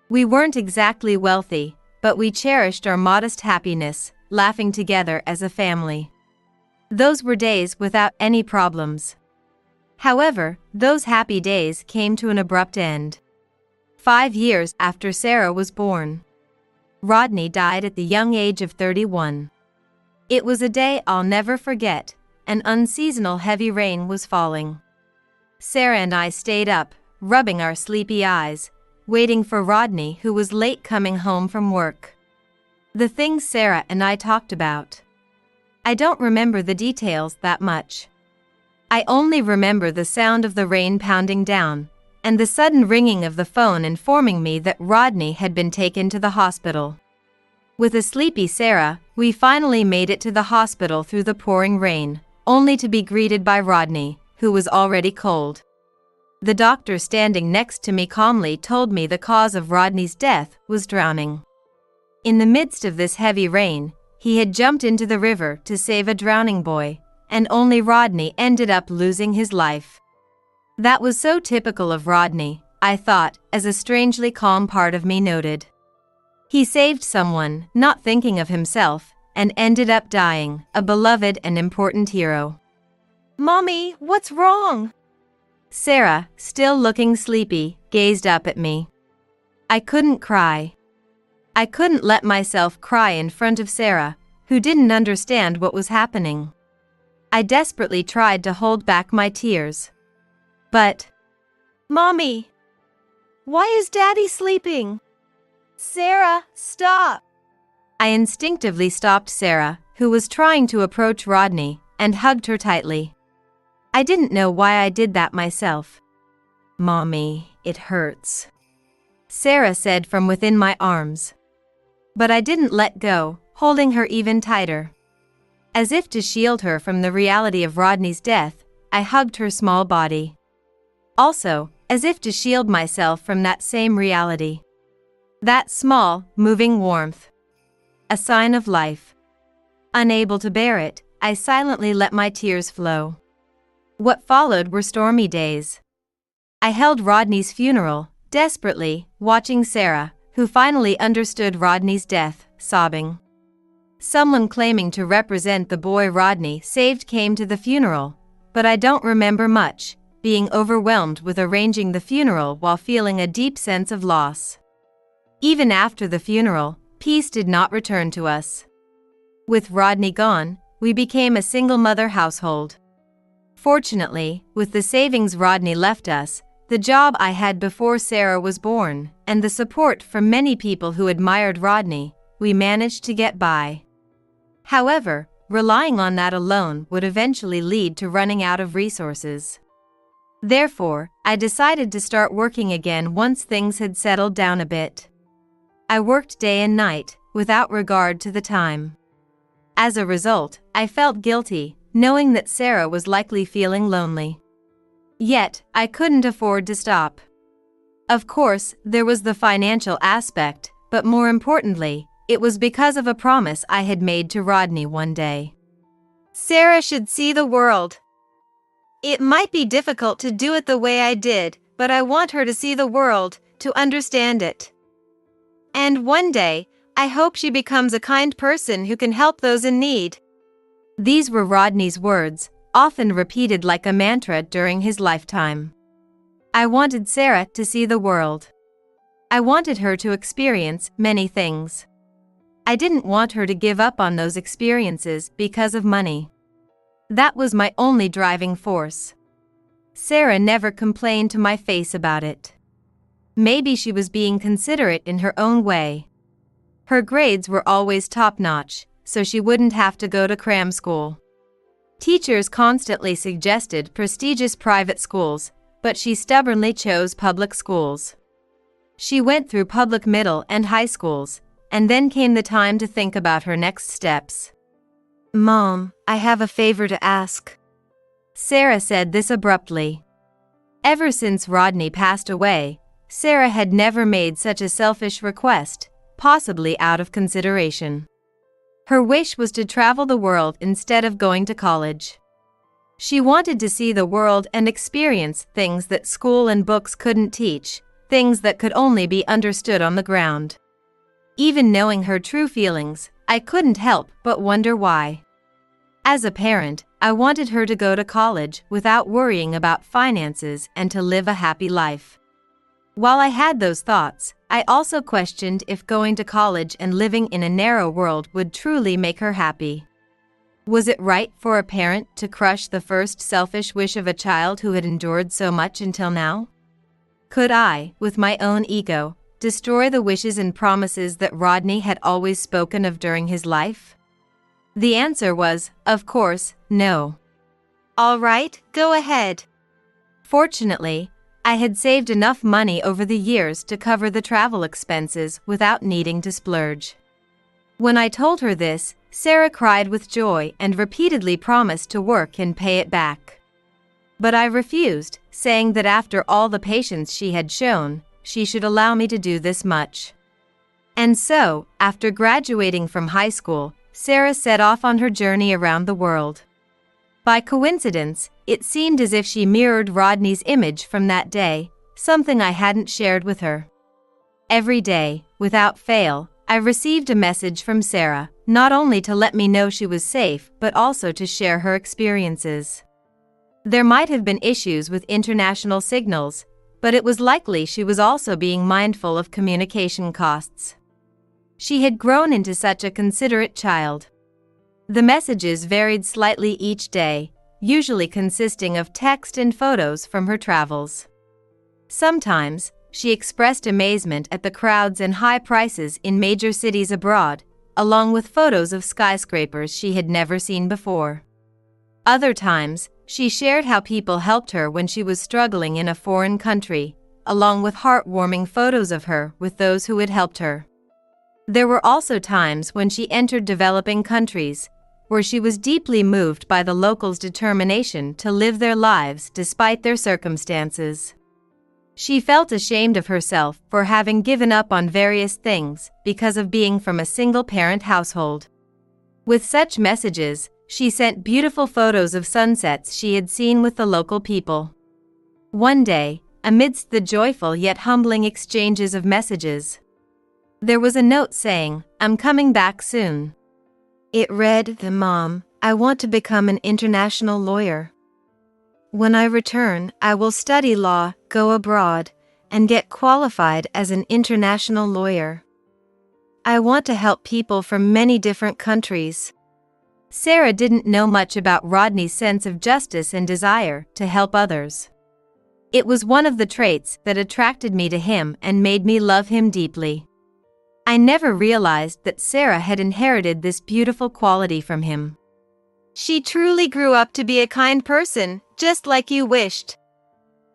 We weren't exactly wealthy, but we cherished our modest happiness, laughing together as a family. Those were days without any problems. However, those happy days came to an abrupt end. 5 years after Sarah was born, Rodney died at the young age of 31. It was a day I'll never forget. An unseasonal heavy rain was falling. Sarah and I stayed up, rubbing our sleepy eyes, waiting for Rodney, who was late coming home from work. The things Sarah and I talked about. I don't remember the details that much. I only remember the sound of the rain pounding down, and the sudden ringing of the phone informing me that Rodney had been taken to the hospital. With a sleepy Sarah, we finally made it to the hospital through the pouring rain, only to be greeted by Rodney, who was already cold. The doctor standing next to me calmly told me the cause of Rodney's death was drowning. In the midst of this heavy rain, he had jumped into the river to save a drowning boy, and only Rodney ended up losing his life. That was so typical of Rodney, I thought, as a strangely calm part of me noted. He saved someone, not thinking of himself, and ended up dying, a beloved and important hero. "Mommy, what's wrong?" Sarah, still looking sleepy, gazed up at me. I couldn't cry. I couldn't let myself cry in front of Sarah, who didn't understand what was happening. I desperately tried to hold back my tears. But, "Mommy, why is Daddy sleeping? Sarah, stop!" I instinctively stopped Sarah, who was trying to approach Rodney, and hugged her tightly. I didn't know why I did that myself. "Mommy, it hurts," Sarah said from within my arms. But I didn't let go, holding her even tighter. As if to shield her from the reality of Rodney's death, I hugged her small body. Also, as if to shield myself from that same reality. That small, moving warmth. A sign of life. Unable to bear it, I silently let my tears flow. What followed were stormy days. I held Rodney's funeral, desperately, watching Sarah, who finally understood Rodney's death, sobbing. Someone claiming to represent the boy Rodney saved came to the funeral, but I don't remember much, being overwhelmed with arranging the funeral while feeling a deep sense of loss. Even after the funeral, peace did not return to us. With Rodney gone, we became a single-mother household. Fortunately, with the savings Rodney left us, the job I had before Sarah was born, and the support from many people who admired Rodney, we managed to get by. However, relying on that alone would eventually lead to running out of resources. Therefore, I decided to start working again once things had settled down a bit. I worked day and night, without regard to the time. As a result, I felt guilty, knowing that Sarah was likely feeling lonely. Yet, I couldn't afford to stop. Of course, there was the financial aspect, but more importantly, it was because of a promise I had made to Rodney one day. Sarah should see the world. It might be difficult to do it the way I did, but I want her to see the world, to understand it. And one day, I hope she becomes a kind person who can help those in need. These were Rodney's words, often repeated like a mantra during his lifetime. I wanted Sarah to see the world. I wanted her to experience many things. I didn't want her to give up on those experiences because of money. That was my only driving force. Sarah never complained to my face about it. Maybe she was being considerate in her own way. Her grades were always top-notch, so she wouldn't have to go to cram school. Teachers constantly suggested prestigious private schools, but she stubbornly chose public schools. She went through public middle and high schools, and then came the time to think about her next steps. Mom, I have a favor to ask. Sarah said this abruptly. Ever since Rodney passed away, Sarah had never made such a selfish request, possibly out of consideration. Her wish was to travel the world instead of going to college. She wanted to see the world and experience things that school and books couldn't teach, things that could only be understood on the ground. Even knowing her true feelings, I couldn't help but wonder why. As a parent, I wanted her to go to college without worrying about finances and to live a happy life. While I had those thoughts, I also questioned if going to college and living in a narrow world would truly make her happy. Was it right for a parent to crush the first selfish wish of a child who had endured so much until now? Could I, with my own ego, destroy the wishes and promises that Rodney had always spoken of during his life? The answer was, of course, no. All right, go ahead. Fortunately, I had saved enough money over the years to cover the travel expenses without needing to splurge. When I told her this, Sarah cried with joy and repeatedly promised to work and pay it back. But I refused, saying that after all the patience she had shown, she should allow me to do this much. And so, after graduating from high school, Sarah set off on her journey around the world. By coincidence, it seemed as if she mirrored Rodney's image from that day, something I hadn't shared with her. Every day, without fail, I received a message from Sarah, not only to let me know she was safe but also to share her experiences. There might have been issues with international signals, but it was likely she was also being mindful of communication costs. She had grown into such a considerate child. The messages varied slightly each day, usually consisting of text and photos from her travels. Sometimes, she expressed amazement at the crowds and high prices in major cities abroad, along with photos of skyscrapers she had never seen before. Other times, she shared how people helped her when she was struggling in a foreign country, along with heartwarming photos of her with those who had helped her. There were also times when she entered developing countries, where she was deeply moved by the locals' determination to live their lives despite their circumstances. She felt ashamed of herself for having given up on various things because of being from a single-parent household. With such messages, she sent beautiful photos of sunsets she had seen with the local people. One day, amidst the joyful yet humbling exchanges of messages, there was a note saying, "I'm coming back soon." It read, "Mom, I want to become an international lawyer. When I return, I will study law, go abroad, and get qualified as an international lawyer. I want to help people from many different countries. Sarah didn't know much about Rodney's sense of justice and desire to help others. It was one of the traits that attracted me to him and made me love him deeply. I never realized that Sarah had inherited this beautiful quality from him. She truly grew up to be a kind person, just like you wished.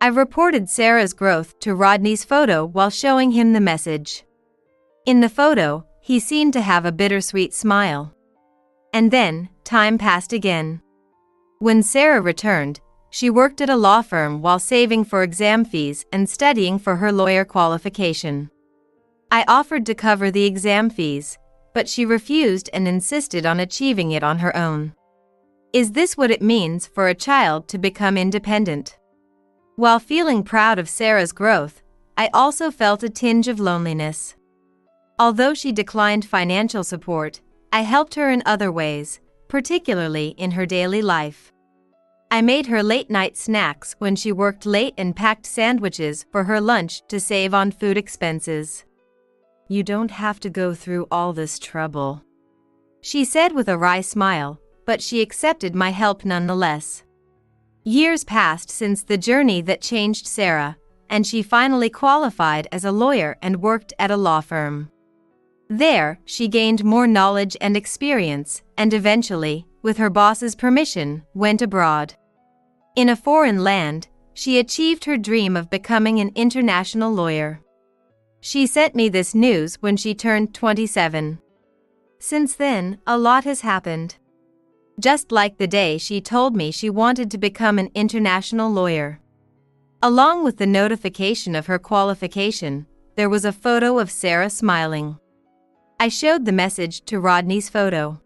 I reported Sarah's growth to Rodney's photo while showing him the message. In the photo, he seemed to have a bittersweet smile. And then, time passed again. When Sarah returned, she worked at a law firm while saving for exam fees and studying for her lawyer qualification. I offered to cover the exam fees, but she refused and insisted on achieving it on her own. Is this what it means for a child to become independent? While feeling proud of Sarah's growth, I also felt a tinge of loneliness. Although she declined financial support, I helped her in other ways, particularly in her daily life. I made her late-night snacks when she worked late and packed sandwiches for her lunch to save on food expenses. "You don't have to go through all this trouble," she said with a wry smile, but she accepted my help nonetheless. Years passed since the journey that changed Sarah, and she finally qualified as a lawyer and worked at a law firm. There, she gained more knowledge and experience, and eventually, with her boss's permission, went abroad. In a foreign land, she achieved her dream of becoming an international lawyer. She sent me this news when she turned 27. Since then, a lot has happened. Just like the day she told me she wanted to become an international lawyer. Along with the notification of her qualification, there was a photo of Sarah smiling. I showed the message to Rodney's photo.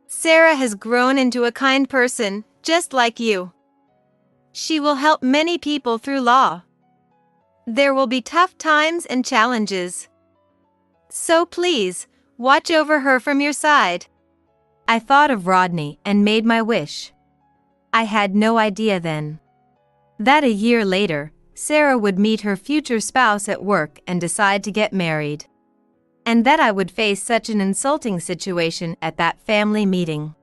"Sarah has grown into a kind person, just like you. She will help many people through law. There will be tough times and challenges. So please, watch over her from your side." I thought of Rodney and made my wish. I had no idea then that a year later, Sarah would meet her future spouse at work and decide to get married. And that I would face such an insulting situation at that family meeting.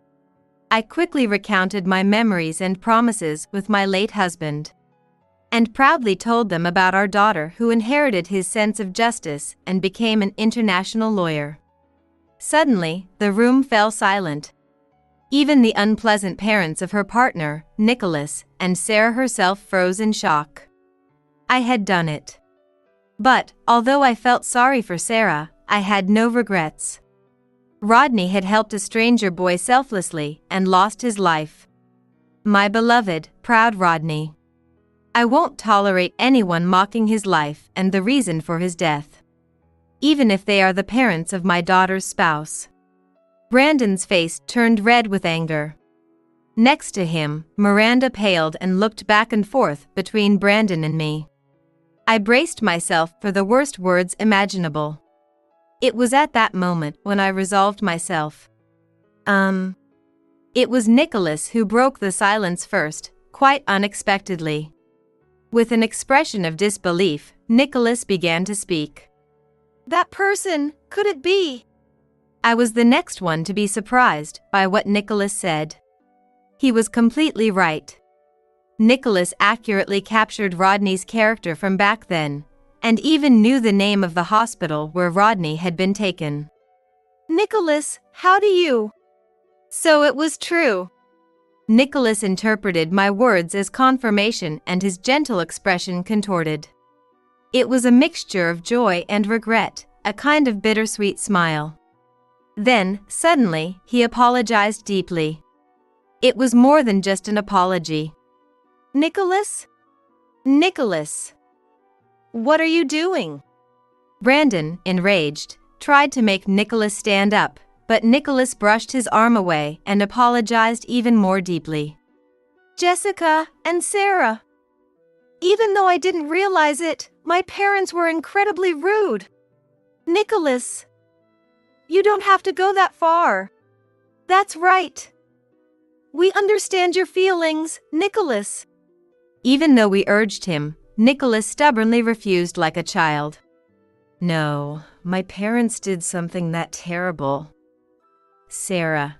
I quickly recounted my memories and promises with my late husband, and proudly told them about our daughter who inherited his sense of justice and became an international lawyer. Suddenly, the room fell silent. Even the unpleasant parents of her partner, Nicholas, and Sarah herself froze in shock. I had done it. But, although I felt sorry for Sarah, I had no regrets. Rodney had helped a stranger boy selflessly and lost his life. My beloved, proud Rodney. I won't tolerate anyone mocking his life and the reason for his death, even if they are the parents of my daughter's spouse. Brandon's face turned red with anger. Next to him, Miranda paled and looked back and forth between Brandon and me. I braced myself for the worst words imaginable. It was at that moment when I resolved myself. It was Nicholas who broke the silence first, quite unexpectedly. With an expression of disbelief, Nicholas began to speak. "That person, could it be?" I was the next one to be surprised by what Nicholas said. He was completely right. Nicholas accurately captured Rodney's character from back then, and even knew the name of the hospital where Rodney had been taken. "Nicholas, how do you?" "So it was true." Nicholas interpreted my words as confirmation and his gentle expression contorted. It was a mixture of joy and regret, a kind of bittersweet smile. Then, suddenly, he apologized deeply. It was more than just an apology. "Nicholas? Nicholas! What are you doing?" Brandon, enraged, tried to make Nicholas stand up, but Nicholas brushed his arm away and apologized even more deeply. "Jessica and Sarah. Even though I didn't realize it, my parents were incredibly rude. Nicholas, you don't have to go that far. That's right. We understand your feelings, Nicholas. Even though we urged him, Nicholas stubbornly refused like a child. No, my parents did something that terrible. Sarah.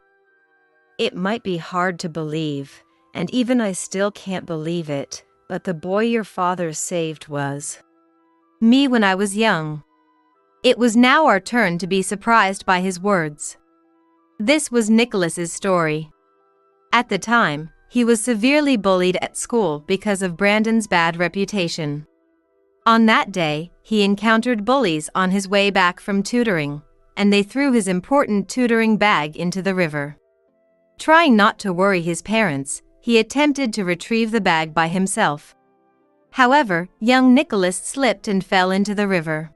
It might be hard to believe, and even I still can't believe it, but the boy your father saved was me when I was young. It was now our turn to be surprised by his words. This was Nicholas's story. At the time, he was severely bullied at school because of Brandon's bad reputation. On that day, he encountered bullies on his way back from tutoring, and they threw his important tutoring bag into the river. Trying not to worry his parents, he attempted to retrieve the bag by himself. However, young Nicholas slipped and fell into the river.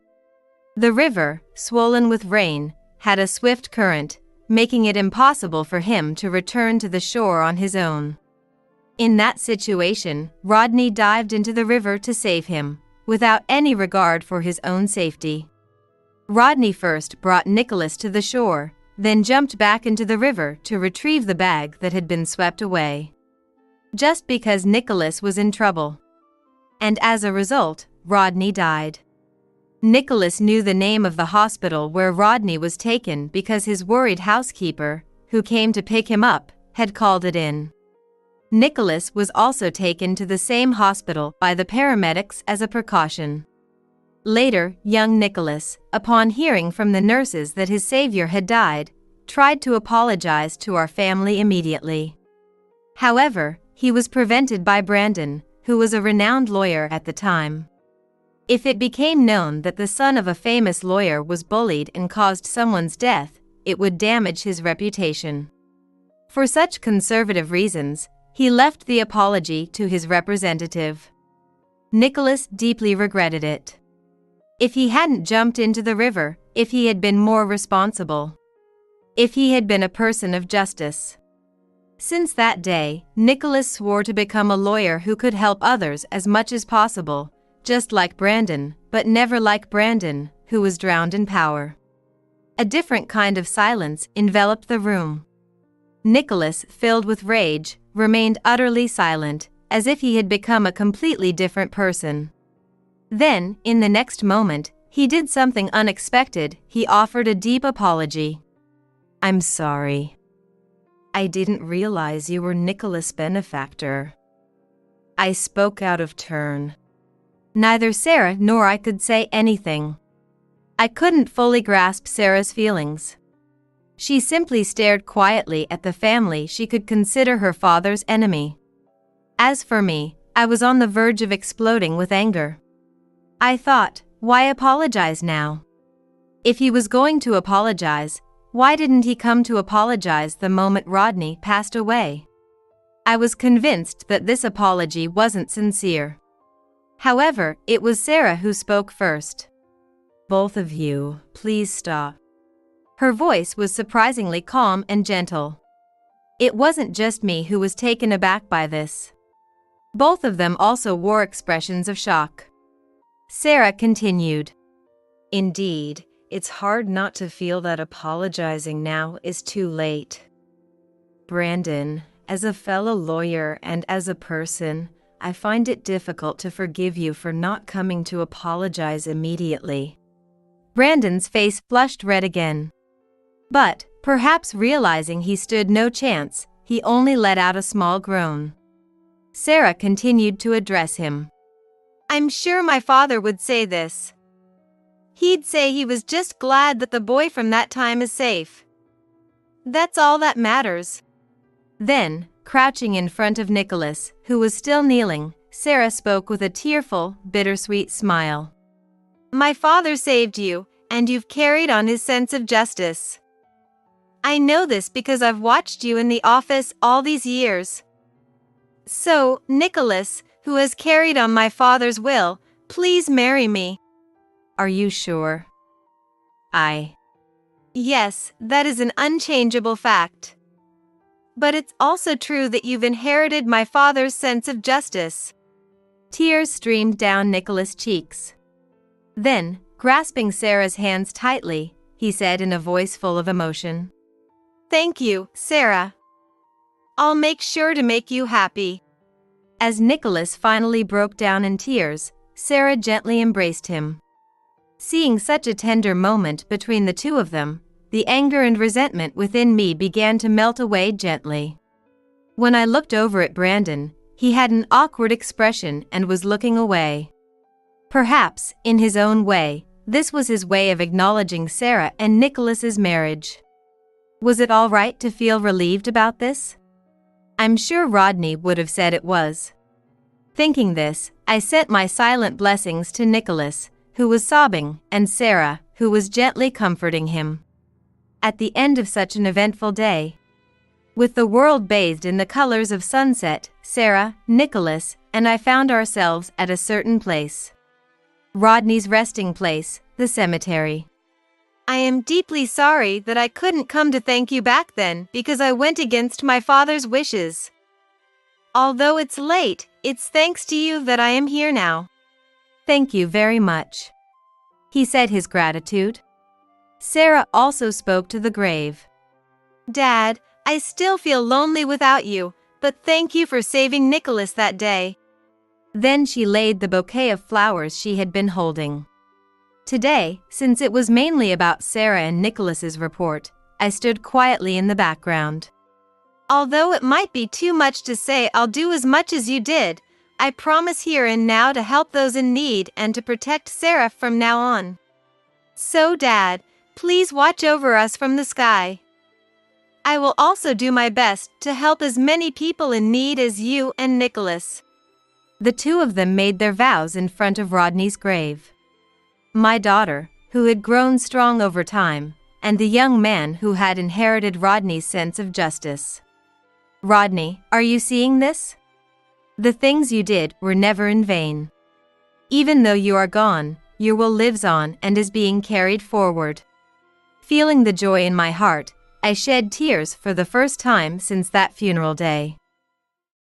The river, swollen with rain, had a swift current, making it impossible for him to return to the shore on his own. In that situation, Rodney dived into the river to save him, without any regard for his own safety. Rodney first brought Nicholas to the shore, then jumped back into the river to retrieve the bag that had been swept away. Just because Nicholas was in trouble. And as a result, Rodney died. Nicholas knew the name of the hospital where Rodney was taken because his worried housekeeper, who came to pick him up, had called it in. Nicholas was also taken to the same hospital by the paramedics as a precaution. Later, young Nicholas, upon hearing from the nurses that his savior had died, tried to apologize to our family immediately. However, he was prevented by Brandon, who was a renowned lawyer at the time. If it became known that the son of a famous lawyer was bullied and caused someone's death, it would damage his reputation. For such conservative reasons, he left the apology to his representative. Nicholas deeply regretted it. If he hadn't jumped into the river, if he had been more responsible. If he had been a person of justice. Since that day, Nicholas swore to become a lawyer who could help others as much as possible, just like Brandon, but never like Brandon, who was drowned in power. A different kind of silence enveloped the room. Nicholas, filled with rage, remained utterly silent, as if he had become a completely different person. Then, in the next moment, he did something unexpected. He offered a deep apology. I'm sorry. I didn't realize you were Nicholas' benefactor. I spoke out of turn. Neither Sarah nor I could say anything. I couldn't fully grasp Sarah's feelings. She simply stared quietly at the family she could consider her father's enemy. As for me, I was on the verge of exploding with anger. I thought, why apologize now? If he was going to apologize, why didn't he come to apologize the moment Rodney passed away? I was convinced that this apology wasn't sincere. However, it was Sarah who spoke first. Both of you, please stop. Her voice was surprisingly calm and gentle. It wasn't just me who was taken aback by this. Both of them also wore expressions of shock. Sarah continued. Indeed, it's hard not to feel that apologizing now is too late. Brandon, as a fellow lawyer and as a person, I find it difficult to forgive you for not coming to apologize immediately. Brandon's face flushed red again. But, perhaps realizing he stood no chance, he only let out a small groan. Sarah continued to address him. I'm sure my father would say this. He'd say he was just glad that the boy from that time is safe. That's all that matters. Then, crouching in front of Nicholas, who was still kneeling, Sarah spoke with a tearful, bittersweet smile. My father saved you, and you've carried on his sense of justice. I know this because I've watched you in the office all these years. So, Nicholas, who has carried on my father's will, please marry me. Are you sure? Yes, that is an unchangeable fact. But it's also true that you've inherited my father's sense of justice. Tears streamed down Nicholas' cheeks. Then, grasping Sarah's hands tightly, he said in a voice full of emotion. Thank you, Sarah. I'll make sure to make you happy. As Nicholas finally broke down in tears, Sarah gently embraced him. Seeing such a tender moment between the two of them, the anger and resentment within me began to melt away gently. When I looked over at Brandon, he had an awkward expression and was looking away. Perhaps, in his own way, this was his way of acknowledging Sarah and Nicholas's marriage. Was it all right to feel relieved about this? I'm sure Rodney would have said it was. Thinking this, I sent my silent blessings to Nicholas, who was sobbing, and Sarah, who was gently comforting him. At the end of such an eventful day, with the world bathed in the colors of sunset, Sarah, Nicholas, and I found ourselves at a certain place. Rodney's resting place, the cemetery. I am deeply sorry that I couldn't come to thank you back then because I went against my father's wishes. Although it's late, it's thanks to you that I am here now. Thank you very much. He said his gratitude. Sarah also spoke to the grave. Dad, I still feel lonely without you, but thank you for saving Nicholas that day. Then she laid the bouquet of flowers she had been holding. Today, since it was mainly about Sarah and Nicholas's report, I stood quietly in the background. Although it might be too much to say, I'll do as much as you did. I promise here and now to help those in need and to protect Sarah from now on. So Dad, please watch over us from the sky. I will also do my best to help as many people in need as you and Nicholas. The two of them made their vows in front of Rodney's grave. My daughter, who had grown strong over time, and the young man who had inherited Rodney's sense of justice. Rodney, are you seeing this? The things you did were never in vain. Even though you are gone, your will lives on and is being carried forward. Feeling the joy in my heart, I shed tears for the first time since that funeral day.